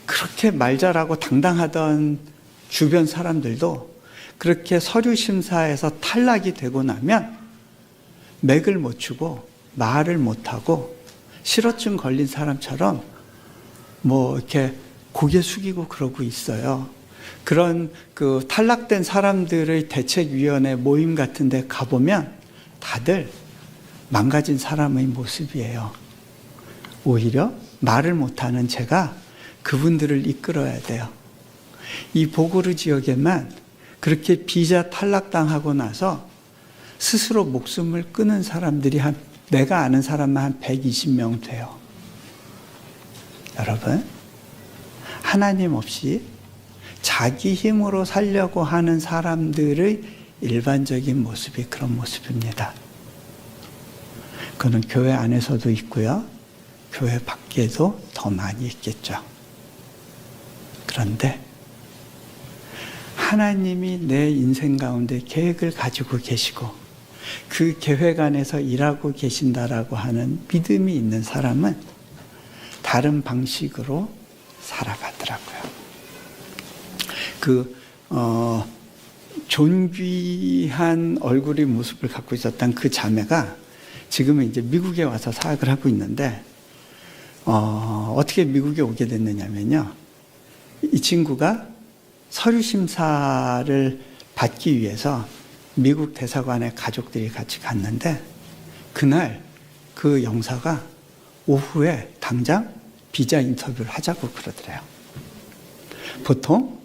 A: 그렇게 말 잘하고 당당하던 주변 사람들도 그렇게 서류 심사에서 탈락이 되고 나면 맥을 못 추고 말을 못하고 실어증 걸린 사람처럼 뭐 이렇게 고개 숙이고 그러고 있어요. 그런 그 탈락된 사람들의 대책위원회 모임 같은 데 가보면 다들 망가진 사람의 모습이에요. 오히려 말을 못하는 제가 그분들을 이끌어야 돼요. 이 보고르 지역에만 그렇게 비자 탈락당하고 나서 스스로 목숨을 끊은 사람들이 내가 아는 사람만 한 120명 돼요. 여러분, 하나님 없이 자기 힘으로 살려고 하는 사람들의 일반적인 모습이 그런 모습입니다. 그건 교회 안에서도 있고요. 교회 밖에도 더 많이 있겠죠. 그런데 하나님이 내 인생 가운데 계획을 가지고 계시고 그 계획 안에서 일하고 계신다라고 하는 믿음이 있는 사람은 다른 방식으로 살아가더라고요. 존귀한 얼굴의 모습을 갖고 있었던 그 자매가 지금은 이제 미국에 와서 사역을 하고 있는데, 어떻게 미국에 오게 됐느냐면요. 이 친구가 서류 심사를 받기 위해서 미국 대사관에 가족들이 같이 갔는데, 그날 그 영사가 오후에 당장 비자 인터뷰를 하자고 그러더래요. 보통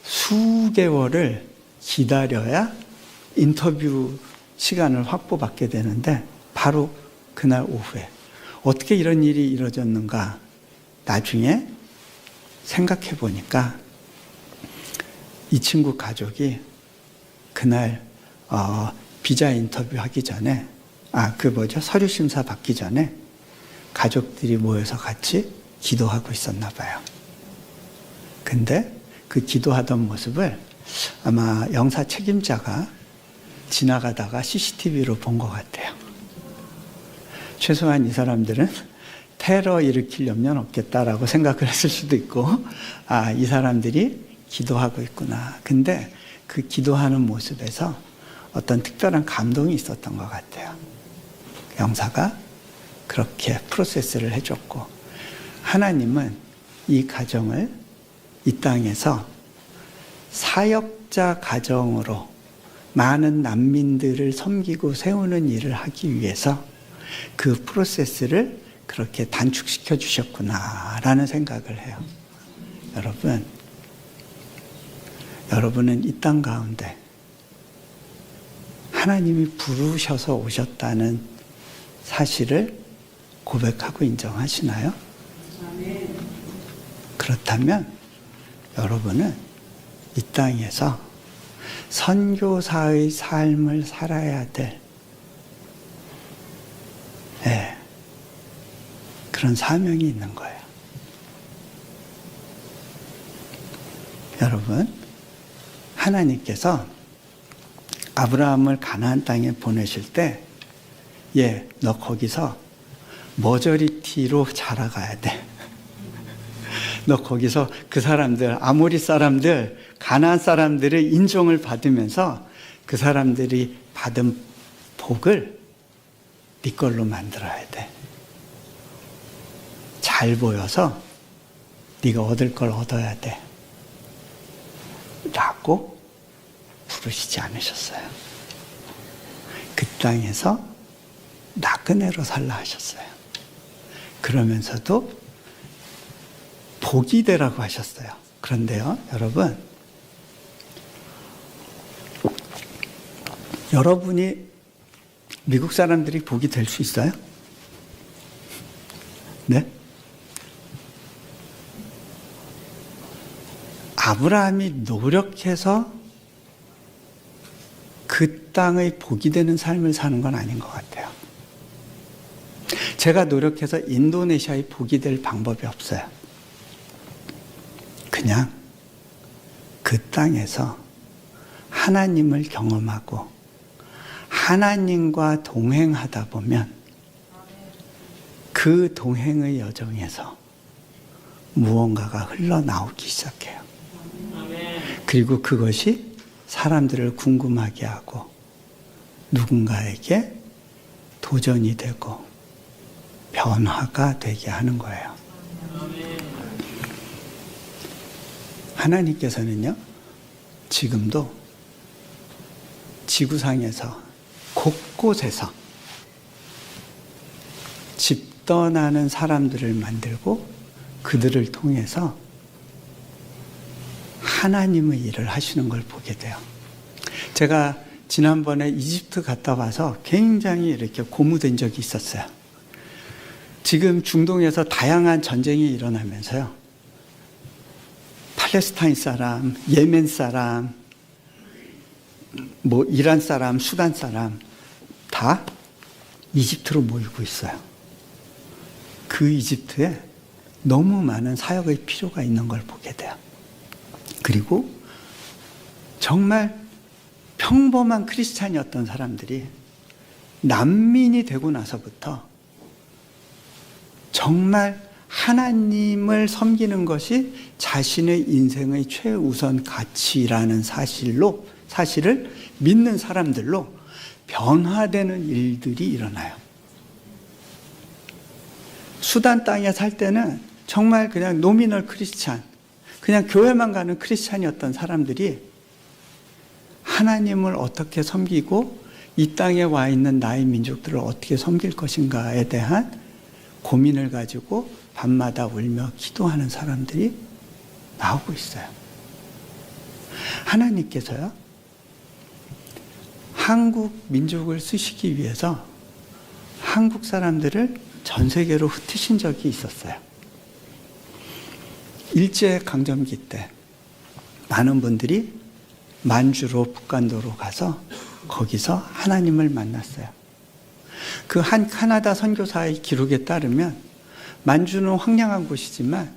A: 수개월을 기다려야 인터뷰 시간을 확보받게 되는데 바로 그날 오후에 어떻게 이런 일이 이루어졌는가 나중에 생각해 보니까 이 친구 가족이 그날 비자 인터뷰 하기 전에 서류 심사 받기 전에 가족들이 모여서 같이 기도하고 있었나 봐요. 근데 그 기도하던 모습을 아마 영사 책임자가 지나가다가 CCTV로 본 것 같아요. 최소한 이 사람들은 테러 일으킬 염려는 없겠다라고 생각을 했을 수도 있고, 이 사람들이 기도하고 있구나. 근데 그 기도하는 모습에서 어떤 특별한 감동이 있었던 것 같아요. 영사가 그렇게 프로세스를 해줬고, 하나님은 이 가정을 이 땅에서 사역자 가정으로 많은 난민들을 섬기고 세우는 일을 하기 위해서 그 프로세스를 그렇게 단축시켜 주셨구나라는 생각을 해요. 여러분은 이 땅 가운데 하나님이 부르셔서 오셨다는 사실을 고백하고 인정하시나요? 그렇다면 여러분은 이 땅에서 선교사의 삶을 살아야 될 그런 사명이 있는 거예요. 여러분, 하나님께서 아브라함을 가나안 땅에 보내실 때, 너 거기서 머저리티로 자라가야 돼. 너 거기서 그 사람들, 아모리 사람들, 가나안 사람들의 인정을 받으면서 그 사람들이 받은 복을 네 걸로 만들어야 돼. 잘 보여서 네가 얻을 걸 얻어야 돼. 라고 부르시지 않으셨어요. 그 땅에서 나그네로 살라 하셨어요. 그러면서도 복이 되라고 하셨어요. 그런데요, 여러분이 미국 사람들이 복이 될 수 있어요? 네? 아브라함이 노력해서 그 땅의 복이 되는 삶을 사는 건 아닌 것 같아요. 제가 노력해서 인도네시아의 복이 될 방법이 없어요. 그냥 그 땅에서 하나님을 경험하고 하나님과 동행하다 보면 그 동행의 여정에서 무언가가 흘러나오기 시작해요. 그리고 그것이 사람들을 궁금하게 하고 누군가에게 도전이 되고 변화가 되게 하는 거예요. 하나님께서는요, 지금도 지구상에서 곳곳에서 집 떠나는 사람들을 만들고 그들을 통해서 하나님의 일을 하시는 걸 보게 돼요. 제가 지난번에 이집트 갔다 와서 굉장히 이렇게 고무된 적이 있었어요. 지금 중동에서 다양한 전쟁이 일어나면서요, 팔레스타인 사람, 예멘 사람, 이란 사람, 수단 사람 다 이집트로 모이고 있어요. 그 이집트에 너무 많은 사역의 필요가 있는 걸 보게 돼요. 그리고 정말 평범한 크리스찬이었던 사람들이 난민이 되고 나서부터 정말 하나님을 섬기는 것이 자신의 인생의 최우선 가치라는 사실을 믿는 사람들로 변화되는 일들이 일어나요. 수단 땅에 살 때는 정말 그냥 노미널 크리스찬, 그냥 교회만 가는 크리스찬이었던 사람들이 하나님을 어떻게 섬기고 이 땅에 와 있는 나의 민족들을 어떻게 섬길 것인가에 대한 고민을 가지고 밤마다 울며 기도하는 사람들이 나오고 있어요. 하나님께서요, 한국 민족을 쓰시기 위해서 한국 사람들을 전 세계로 흩으신 적이 있었어요. 일제강점기 때 많은 분들이 만주로 북간도로 가서 거기서 하나님을 만났어요. 그 한 카나다 선교사의 기록에 따르면 만주는 황량한 곳이지만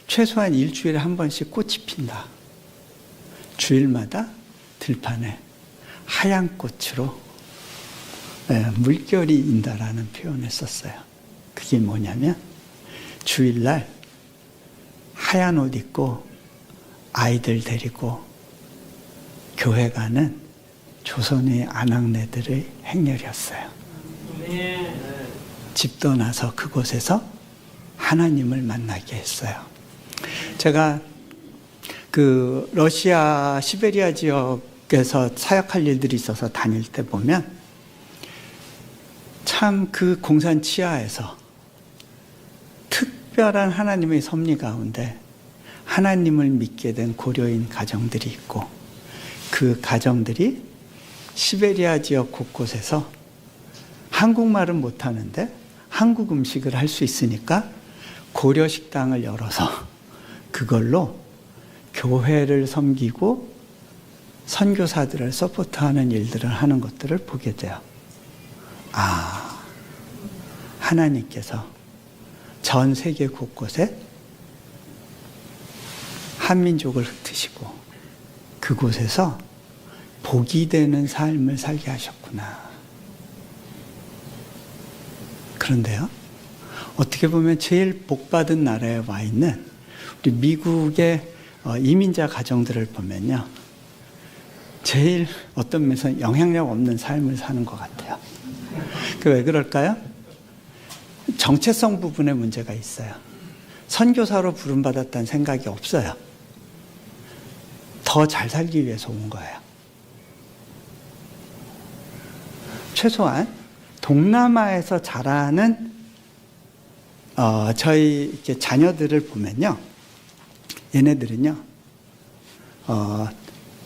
A: 최소한 일주일에 한 번씩 꽃이 핀다. 주일마다 들판에 하얀 꽃으로 물결이 인다라는 표현을 썼어요. 그게 뭐냐면 주일날 하얀 옷 입고 아이들 데리고 교회 가는 조선의 아낙네들의 행렬이었어요. 집 떠나서 그곳에서 하나님을 만나게 했어요. 제가 그 러시아 시베리아 지역에서 사역할 일들이 있어서 다닐 때 보면 참 그 공산 치하에서 특별한 하나님의 섭리 가운데 하나님을 믿게 된 고려인 가정들이 있고, 그 가정들이 시베리아 지역 곳곳에서 한국말은 못하는데 한국 음식을 할 수 있으니까 고려 식당을 열어서 그걸로 교회를 섬기고 선교사들을 서포트하는 일들을 하는 것들을 보게 돼요. 하나님께서 전 세계 곳곳에 한민족을 흩으시고 그곳에서 복이 되는 삶을 살게 하셨구나. 그런데요, 어떻게 보면 제일 복받은 나라에 와 있는 우리 미국의 이민자 가정들을 보면요, 제일 어떤 면에서 영향력 없는 삶을 사는 것 같아요. 왜 그럴까요? 정체성 부분에 문제가 있어요. 선교사로 부름받았다는 생각이 없어요. 더 잘 살기 위해서 온 거예요. 최소한 동남아에서 자라는 저희 이렇게 자녀들을 보면요, 얘네들은요,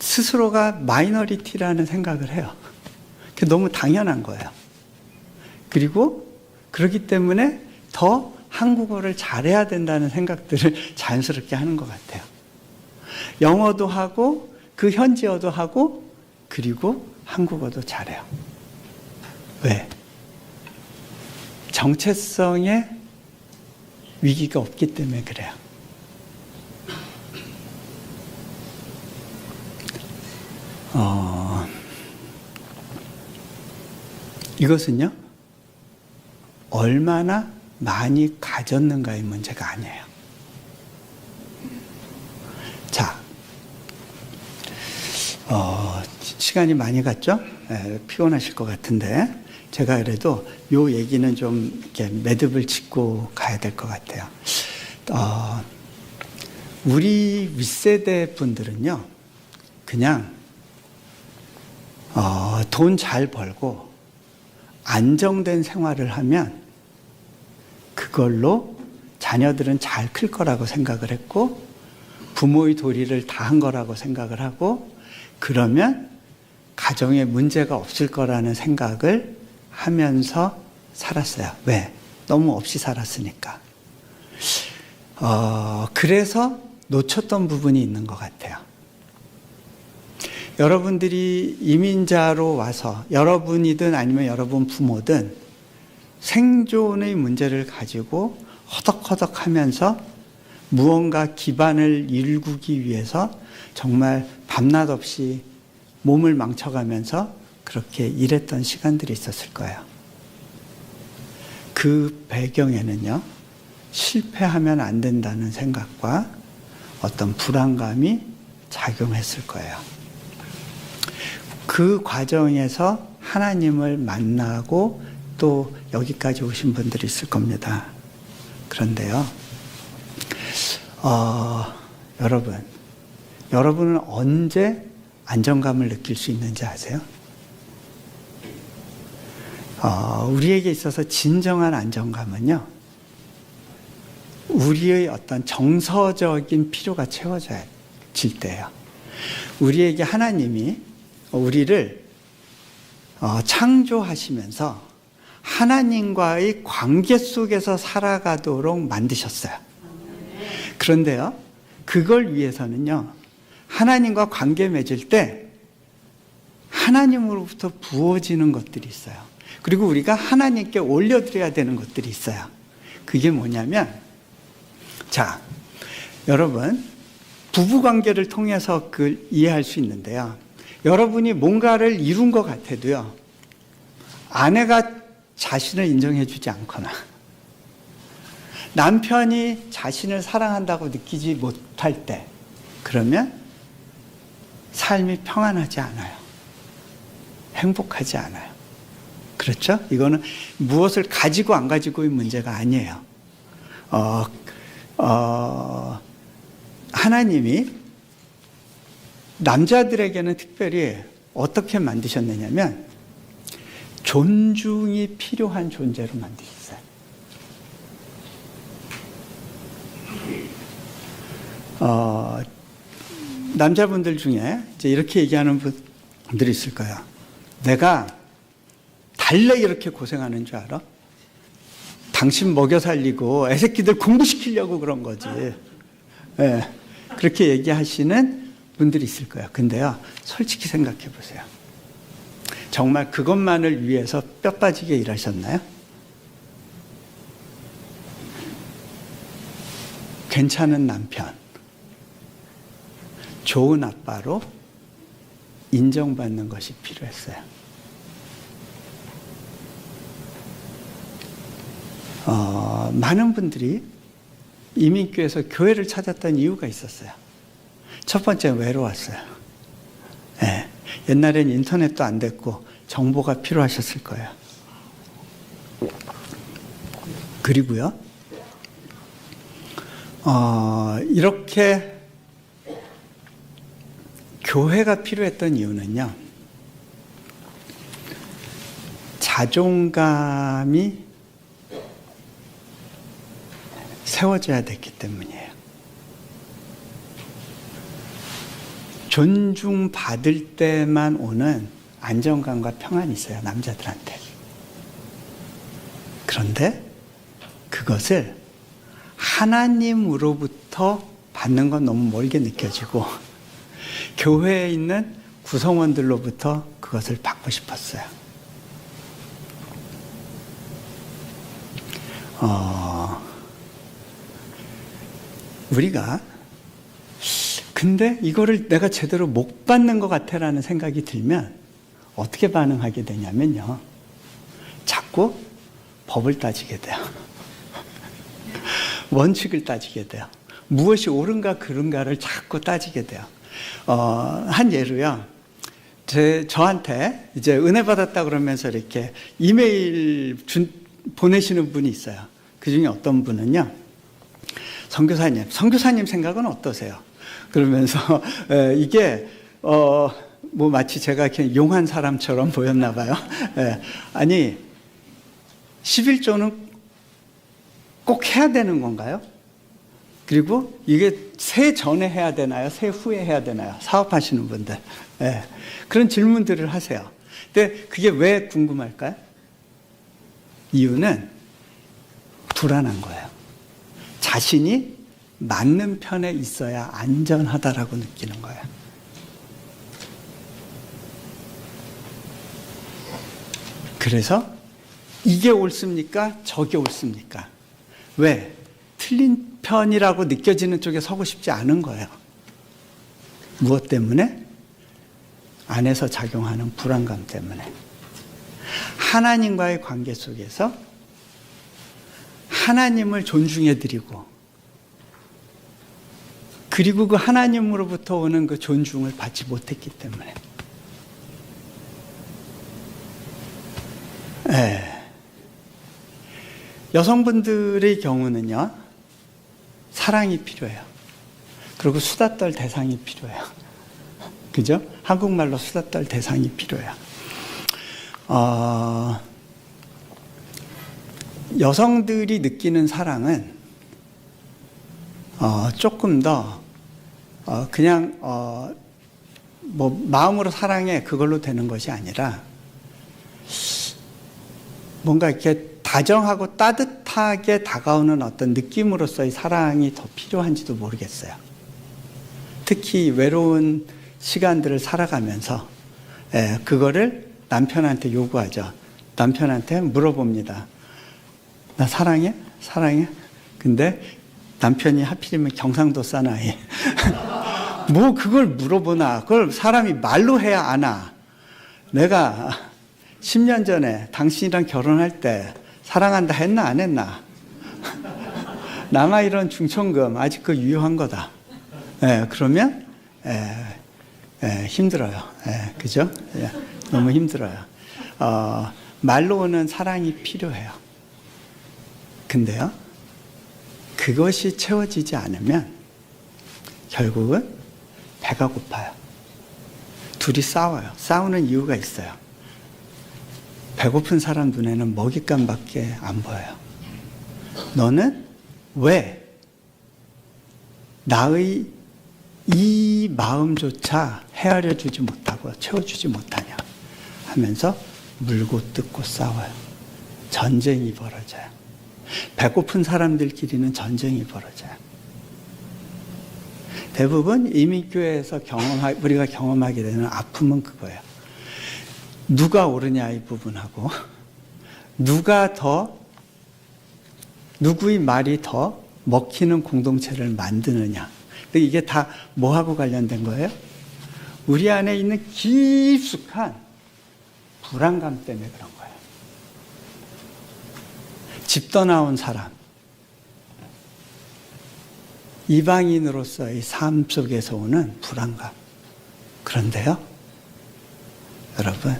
A: 스스로가 마이너리티라는 생각을 해요. 그게 너무 당연한 거예요. 그리고 그렇기 때문에 더 한국어를 잘해야 된다는 생각들을 자연스럽게 하는 것 같아요. 영어도 하고 그 현지어도 하고 그리고 한국어도 잘해요. 왜? 정체성에 위기가 없기 때문에 그래요. 이것은요, 얼마나 많이 가졌는가의 문제가 아니에요. 자, 시간이 많이 갔죠? 피곤하실 것 같은데 제가 그래도 요 얘기는 좀 이렇게 매듭을 짓고 가야 될 것 같아요. 우리 윗세대 분들은요, 그냥 돈 잘 벌고 안정된 생활을 하면 그걸로 자녀들은 잘 클 거라고 생각을 했고 부모의 도리를 다 한 거라고 생각을 하고 그러면 가정에 문제가 없을 거라는 생각을 하면서 살았어요. 왜? 너무 없이 살았으니까. 그래서 놓쳤던 부분이 있는 것 같아요. 여러분들이 이민자로 와서 여러분이든 아니면 여러분 부모든 생존의 문제를 가지고 허덕허덕 하면서 무언가 기반을 일구기 위해서 정말 밤낮 없이 몸을 망쳐가면서 그렇게 일했던 시간들이 있었을 거예요. 그 배경에는요, 실패하면 안 된다는 생각과 어떤 불안감이 작용했을 거예요. 그 과정에서 하나님을 만나고 또 여기까지 오신 분들이 있을 겁니다. 그런데요, 여러분은 언제 안정감을 느낄 수 있는지 아세요? 우리에게 있어서 진정한 안정감은요, 우리의 어떤 정서적인 필요가 채워질 때예요. 우리에게 하나님이 우리를 창조하시면서 하나님과의 관계 속에서 살아가도록 만드셨어요. 그런데요, 그걸 위해서는요, 하나님과 관계 맺을 때 하나님으로부터 부어지는 것들이 있어요. 그리고 우리가 하나님께 올려드려야 되는 것들이 있어요. 그게 뭐냐면, 자, 여러분, 부부관계를 통해서 그걸 이해할 수 있는데요. 여러분이 뭔가를 이룬 것 같아도요, 아내가 자신을 인정해주지 않거나 남편이 자신을 사랑한다고 느끼지 못할 때, 그러면 삶이 평안하지 않아요. 행복하지 않아요. 그렇죠? 이거는 무엇을 가지고 안 가지고의 문제가 아니에요. 하나님이 남자들에게는 특별히 어떻게 만드셨느냐면 존중이 필요한 존재로 만드셨어요. 남자분들 중에 이제 이렇게 얘기하는 분들이 있을 거예요. 내가 달래 이렇게 고생하는 줄 알아? 당신 먹여 살리고 애새끼들 공부시키려고 그런 거지. 네, 그렇게 얘기하시는 분들이 있을 거예요. 근데요, 솔직히 생각해 보세요. 정말 그것만을 위해서 뼈 빠지게 일하셨나요? 괜찮은 남편, 좋은 아빠로 인정받는 것이 필요했어요. 많은 분들이 이민교회에서 교회를 찾았던 이유가 있었어요. 첫 번째, 외로웠어요. 네, 옛날엔 인터넷도 안 됐고 정보가 필요하셨을 거예요. 그리고요, 이렇게 교회가 필요했던 이유는요, 자존감이 세워져야 됐기 때문이에요. 존중받을 때만 오는 안정감과 평안이 있어요, 남자들한테. 그런데 그것을 하나님으로부터 받는 건 너무 멀게 느껴지고 교회에 있는 구성원들로부터 그것을 받고 싶었어요. 우리가 근데 이거를 내가 제대로 못 받는 것 같아라는 생각이 들면 어떻게 반응하게 되냐면요, 자꾸 법을 따지게 돼요. 원칙을 따지게 돼요. 무엇이 옳은가 그른가를 자꾸 따지게 돼요. 한 예로요. 저한테 이제 은혜 받았다 그러면서 이렇게 이메일 보내시는 분이 있어요. 그 중에 어떤 분은요. 선교사님 생각은 어떠세요? 그러면서 이게 뭐 마치 제가 이렇게 용한 사람처럼 보였나 봐요. 아니 11조는 꼭 해야 되는 건가요? 그리고 이게 새 전에 해야 되나요? 새 후에 해야 되나요? 사업하시는 분들. 그런 질문들을 하세요. 근데 그게 왜 궁금할까요? 이유는 불안한 거예요. 자신이 맞는 편에 있어야 안전하다라고 느끼는 거예요. 그래서 이게 옳습니까? 저게 옳습니까? 왜? 틀린 편이라고 느껴지는 쪽에 서고 싶지 않은 거예요. 무엇 때문에? 안에서 작용하는 불안감 때문에. 하나님과의 관계 속에서 하나님을 존중해드리고 그리고 그 하나님으로부터 오는 그 존중을 받지 못했기 때문에. 여성분들의 경우는요, 사랑이 필요해요. 그리고 수다 떨 대상이 필요해요. 그죠? 한국말로 수다 떨 대상이 필요해요. 여성들이 느끼는 사랑은 조금 더 그냥 뭐 마음으로 사랑해 그걸로 되는 것이 아니라 뭔가 이렇게 다정하고 따뜻하게 다가오는 어떤 느낌으로서의 사랑이 더 필요한지도 모르겠어요. 특히 외로운 시간들을 살아가면서 그거를 남편한테 요구하죠. 남편한테 물어봅니다. 나 사랑해? 사랑해? 근데 남편이 하필이면 경상도 사나이. 뭐 그걸 물어보나. 그걸 사람이 말로 해야 아나. 내가 10년 전에 당신이랑 결혼할 때 사랑한다 했나 안 했나? 남아이런 중천금 아직 그 유효한 거다. 그러면 힘들어요. 그죠? 너무 힘들어요. 말로 오는 사랑이 필요해요. 근데요, 그것이 채워지지 않으면 결국은 배가 고파요. 둘이 싸워요. 싸우는 이유가 있어요. 배고픈 사람 눈에는 먹잇감밖에 안 보여요. 너는 왜 나의 이 마음조차 헤아려 주지 못하고 채워주지 못하냐 하면서 물고 뜯고 싸워요. 전쟁이 벌어져요. 배고픈 사람들끼리는 전쟁이 벌어져요. 대부분 이민교회에서 우리가 경험하게 되는 아픔은 그거예요. 누가 옳으냐 이 부분하고 누구의 말이 더 먹히는 공동체를 만드느냐. 이게 다 뭐하고 관련된 거예요? 우리 안에 있는 깊숙한 불안감 때문에 그런 거예요. 집 떠나온 사람, 이방인으로서의 삶 속에서 오는 불안감. 그런데요, 여러분,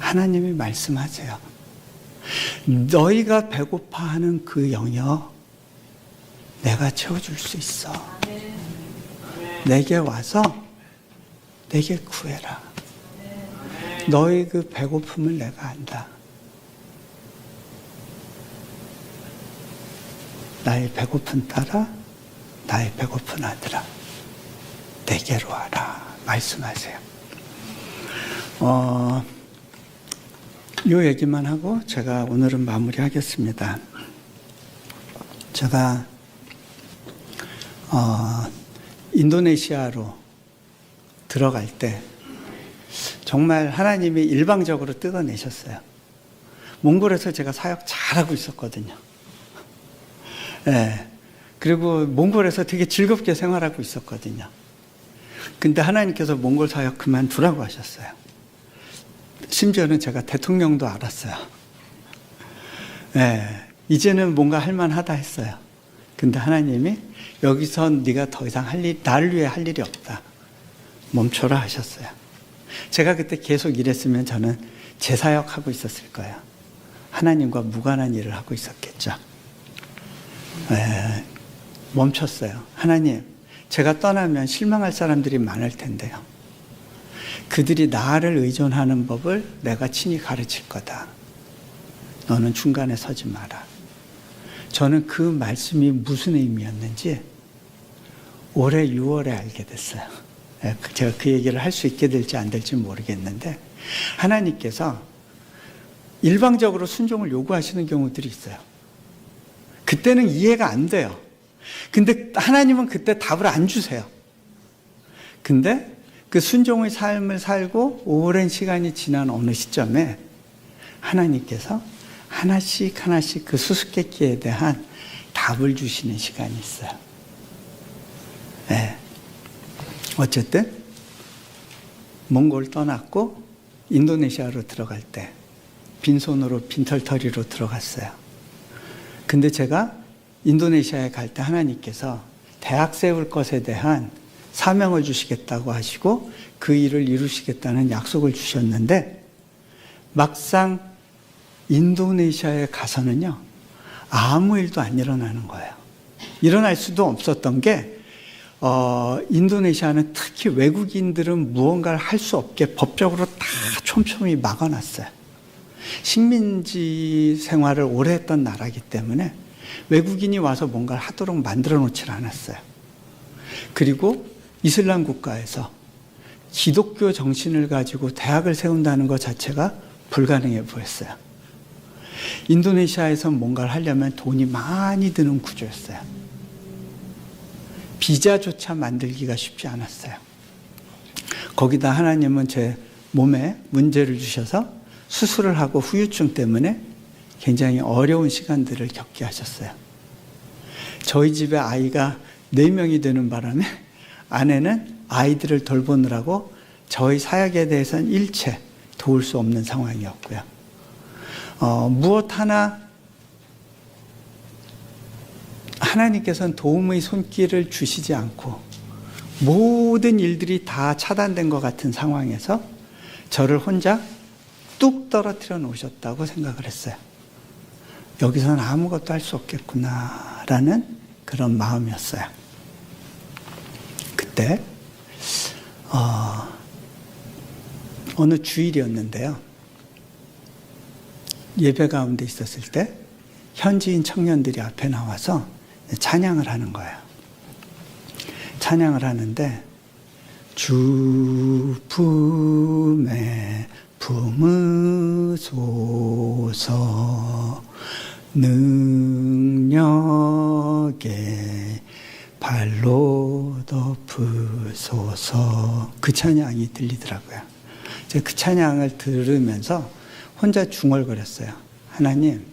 A: 하나님이 말씀하세요. 너희가 배고파하는 그 영역 내가 채워줄 수 있어. 내게 와서 내게 구해라. 너희 그 배고픔을 내가 안다. 나의 배고픈 딸아, 나의 배고픈 아들아, 내게로 와라. 말씀하세요. 이 얘기만 하고 제가 오늘은 마무리하겠습니다. 제가 인도네시아로 들어갈 때 정말 하나님이 일방적으로 뜯어내셨어요. 몽골에서 제가 사역 잘하고 있었거든요. 그리고 몽골에서 되게 즐겁게 생활하고 있었거든요. 근데 하나님께서 몽골 사역 그만두라고 하셨어요. 심지어는 제가 대통령도 알았어요. 이제는 뭔가 할만하다 했어요. 근데 하나님이 여기선 네가 더 이상 나를 위해 할 일이 없다. 멈춰라 하셨어요. 제가 그때 계속 일했으면 저는 제 사역하고 있었을 거예요. 하나님과 무관한 일을 하고 있었겠죠. 멈췄어요. 하나님, 제가 떠나면 실망할 사람들이 많을 텐데요. 그들이 나를 의존하는 법을 내가 친히 가르칠 거다. 너는 중간에 서지 마라. 저는 그 말씀이 무슨 의미였는지 올해 6월에 알게 됐어요. 제가 그 얘기를 할 수 있게 될지 안 될지 모르겠는데 하나님께서 일방적으로 순종을 요구하시는 경우들이 있어요. 그때는 이해가 안 돼요. 근데 하나님은 그때 답을 안 주세요. 근데 그 순종의 삶을 살고 오랜 시간이 지난 어느 시점에 하나님께서 하나씩 하나씩 그 수수께끼에 대한 답을 주시는 시간이 있어요. 네. 어쨌든 몽골 떠났고 인도네시아로 들어갈 때 빈손으로 빈털터리로 들어갔어요. 근데 제가 인도네시아에 갈 때 하나님께서 대학 세울 것에 대한 사명을 주시겠다고 하시고 그 일을 이루시겠다는 약속을 주셨는데 막상 인도네시아에 가서는요, 아무 일도 안 일어나는 거예요. 일어날 수도 없었던 게 인도네시아는 특히 외국인들은 무언가를 할 수 없게 법적으로 다 촘촘히 막아놨어요. 식민지 생활을 오래 했던 나라이기 때문에 외국인이 와서 뭔가를 하도록 만들어 놓질 않았어요. 그리고 이슬람 국가에서 기독교 정신을 가지고 대학을 세운다는 것 자체가 불가능해 보였어요. 인도네시아에서 뭔가를 하려면 돈이 많이 드는 구조였어요. 비자조차 만들기가 쉽지 않았어요. 거기다 하나님은 제 몸에 문제를 주셔서 수술을 하고 후유증 때문에 굉장히 어려운 시간들을 겪게 하셨어요. 저희 집에 아이가 4명이 되는 바람에 아내는 아이들을 돌보느라고 저희 사역에 대해서는 일체 도울 수 없는 상황이었고요. 무엇 하나 하나님께서는 도움의 손길을 주시지 않고 모든 일들이 다 차단된 것 같은 상황에서 저를 혼자 뚝 떨어뜨려 놓으셨다고 생각을 했어요. 여기서는 아무것도 할 수 없겠구나라는 그런 마음이었어요. 그때 어느 주일이었는데요. 예배 가운데 있었을 때 현지인 청년들이 앞에 나와서 찬양을 하는 거예요. 찬양을 하는데 주 품에 품으소서 능력에 발로 덮으소서, 그 찬양이 들리더라고요. 제가 그 찬양을 들으면서 혼자 중얼거렸어요. 하나님,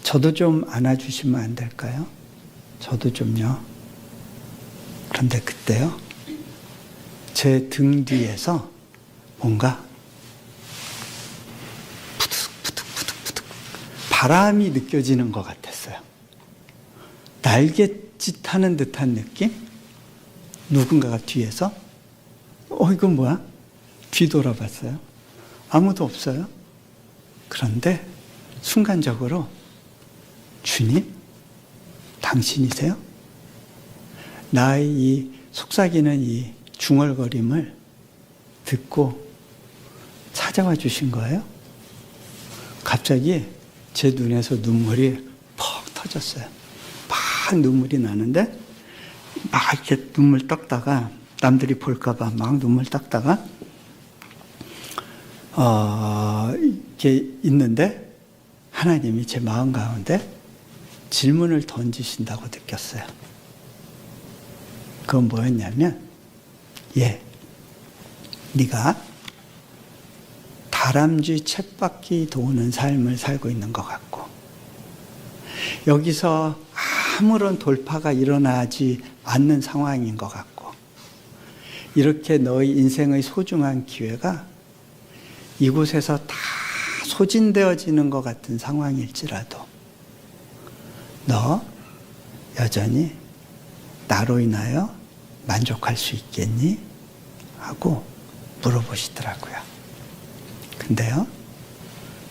A: 저도 좀 안아주시면 안 될까요? 저도 좀요. 그런데 그때요, 제 등 뒤에서 뭔가 푸득푸득 바람이 느껴지는 것 같았어요. 날갯짓하는 듯한 느낌? 누군가가 뒤에서 이건 뭐야? 뒤돌아봤어요. 아무도 없어요. 그런데 순간적으로 주님, 당신이세요? 나의 이 속삭이는 이 중얼거림을 듣고 찾아와 주신 거예요. 갑자기 제 눈에서 눈물이 퍽 터졌어요. 막 눈물이 나는데 막 이렇게 눈물 닦다가 남들이 볼까봐 막 눈물 닦다가 이렇게 있는데 하나님이 제 마음 가운데 질문을 던지신다고 느꼈어요. 그건 뭐였냐면, 네가 다람쥐 쳇바퀴 도는 삶을 살고 있는 것 같고 여기서 아무런 돌파가 일어나지 않는 상황인 것 같고 이렇게 너의 인생의 소중한 기회가 이곳에서 다 소진되어지는 것 같은 상황일지라도 너 여전히 나로 인하여 만족할 수 있겠니? 하고 물어보시더라고요. 근데요,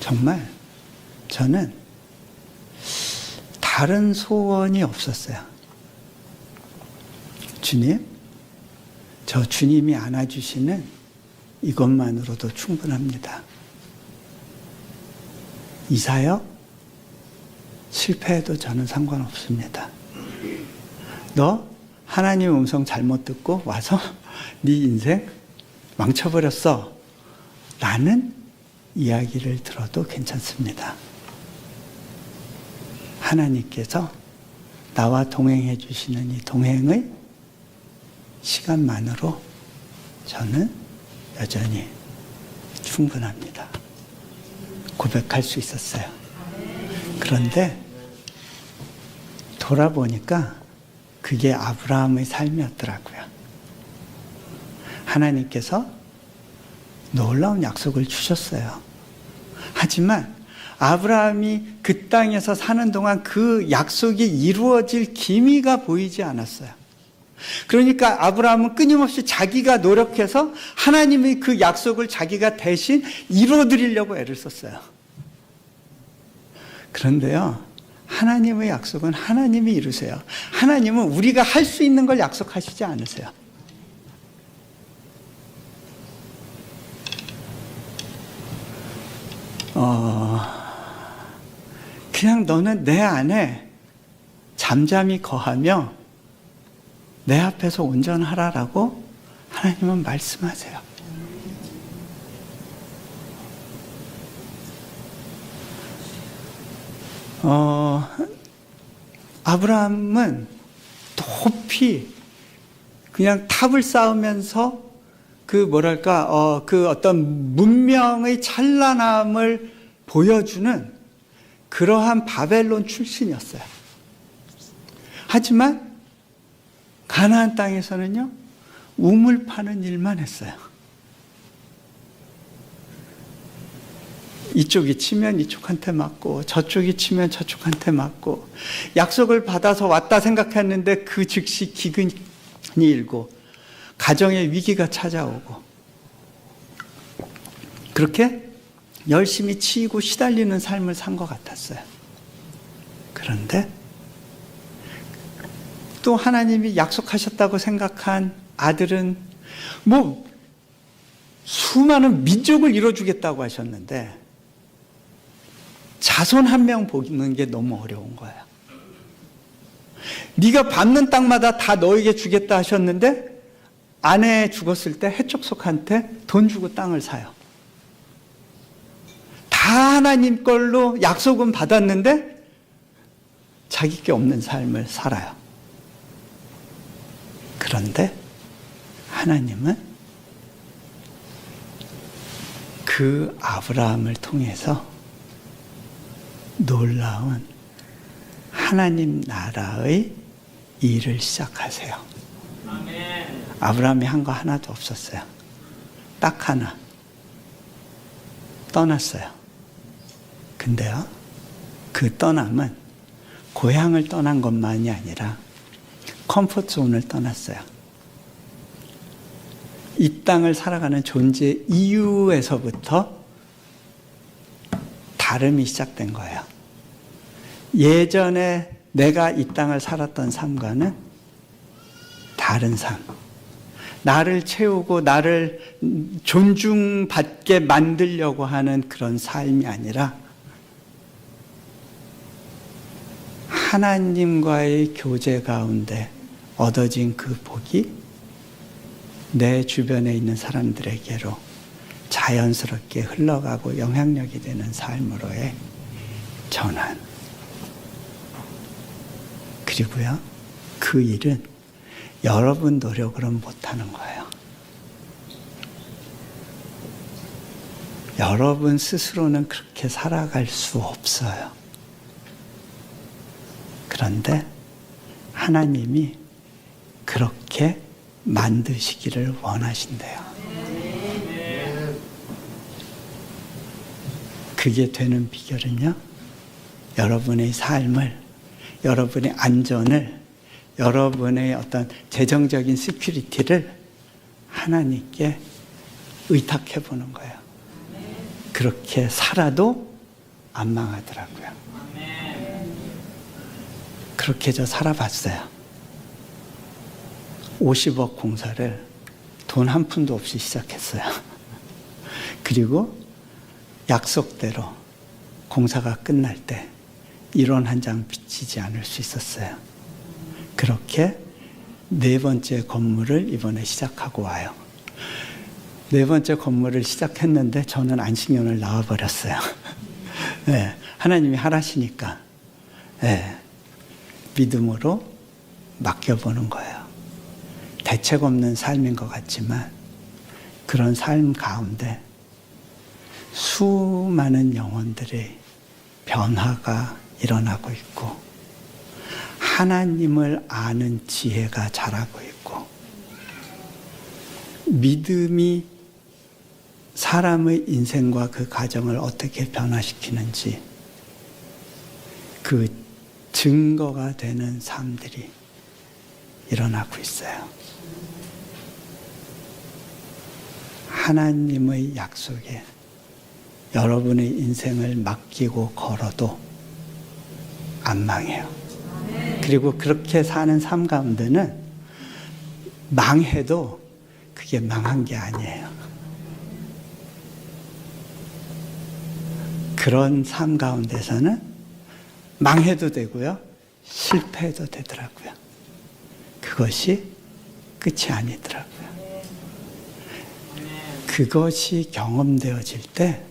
A: 정말 저는 다른 소원이 없었어요. 주님, 저 주님이 안아주시는 이것만으로도 충분합니다. 이 사역 실패해도 저는 상관없습니다. 너 하나님의 음성 잘못 듣고 와서 네 인생 망쳐버렸어 라는 이야기를 들어도 괜찮습니다. 하나님께서 나와 동행해 주시는 이 동행의 시간만으로 저는 여전히 충분합니다. 고백할 수 있었어요. 그런데 돌아보니까 그게 아브라함의 삶이었더라고요. 하나님께서 놀라운 약속을 주셨어요. 하지만 아브라함이 그 땅에서 사는 동안 그 약속이 이루어질 기미가 보이지 않았어요. 그러니까 아브라함은 끊임없이 자기가 노력해서 하나님의 그 약속을 자기가 대신 이루어드리려고 애를 썼어요. 그런데요, 하나님의 약속은 하나님이 이루세요. 하나님은 우리가 할 수 있는 걸 약속하시지 않으세요. 그냥 너는 내 안에 잠잠히 거하며 내 앞에서 온전하라라고 하나님은 말씀하세요. 아브라함은 높이 그냥 탑을 쌓으면서 그 어떤 문명의 찬란함을 보여주는 그러한 바벨론 출신이었어요. 하지만 가나안 땅에서는요, 우물 파는 일만 했어요. 이쪽이 치면 이쪽한테 맞고 저쪽이 치면 저쪽한테 맞고 약속을 받아서 왔다 생각했는데 그 즉시 기근이 일고 가정의 위기가 찾아오고 그렇게 열심히 치이고 시달리는 삶을 산 것 같았어요. 그런데 또 하나님이 약속하셨다고 생각한 아들은 수많은 민족을 이뤄주겠다고 하셨는데 자손 한 명 보는 게 너무 어려운 거예요. 네가 밟는 땅마다 다 너에게 주겠다 하셨는데 아내 죽었을 때 해족속한테 돈 주고 땅을 사요. 다 하나님 걸로 약속은 받았는데 자기 게 없는 삶을 살아요. 그런데 하나님은 그 아브라함을 통해서 놀라운 하나님 나라의 일을 시작하세요. 아브라함이 한 거 하나도 없었어요. 딱 하나. 떠났어요. 근데요, 그 떠남은 고향을 떠난 것만이 아니라 컴포트 존을 떠났어요. 이 땅을 살아가는 존재 이유에서부터 다름이 시작된 거예요. 예전에 내가 이 땅을 살았던 삶과는 다른 삶. 나를 채우고 나를 존중받게 만들려고 하는 그런 삶이 아니라 하나님과의 교제 가운데 얻어진 그 복이 내 주변에 있는 사람들에게로 자연스럽게 흘러가고 영향력이 되는 삶으로의 전환. 그리고요, 그 일은 여러분 노력으로는 못하는 거예요. 여러분 스스로는 그렇게 살아갈 수 없어요. 그런데 하나님이 그렇게 만드시기를 원하신대요. 그게 되는 비결은요, 여러분의 삶을 여러분의 안전을, 여러분의 어떤 재정적인 시큐리티를 하나님께 의탁해 보는 거예요. 그렇게 살아도 안 망하더라고요. 그렇게 저 살아봤어요. 50억 공사를 돈 한 푼도 없이 시작했어요. 그리고 약속대로 공사가 끝날 때 1원 한 장 빚지지 않을 수 있었어요. 그렇게 4번째 건물을 이번에 시작하고 와요. 4번째 건물을 시작했는데 저는 안식년을 나와버렸어요. 네, 하나님이 하라시니까 네, 믿음으로 맡겨보는 거예요. 대책 없는 삶인 것 같지만 그런 삶 가운데 수많은 영혼들의 변화가 일어나고 있고 하나님을 아는 지혜가 자라고 있고 믿음이 사람의 인생과 그 가정을 어떻게 변화시키는지 그 증거가 되는 삶들이 일어나고 있어요. 하나님의 약속에 여러분의 인생을 맡기고 걸어도 안 망해요. 그리고 그렇게 사는 삶 가운데는 망해도 그게 망한 게 아니에요. 그런 삶 가운데서는 망해도 되고요, 실패해도 되더라고요. 그것이 끝이 아니더라고요. 그것이 경험되어질 때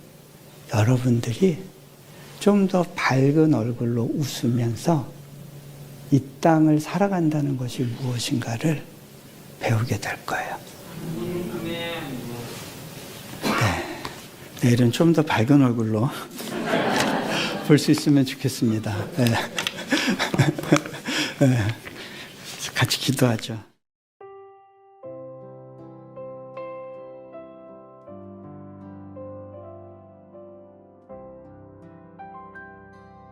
A: 여러분들이 좀 더 밝은 얼굴로 웃으면서 이 땅을 살아간다는 것이 무엇인가를 배우게 될 거예요. 네. 내일은 좀 더 밝은 얼굴로 볼 수 있으면 좋겠습니다. 네. 네. 같이 기도하죠.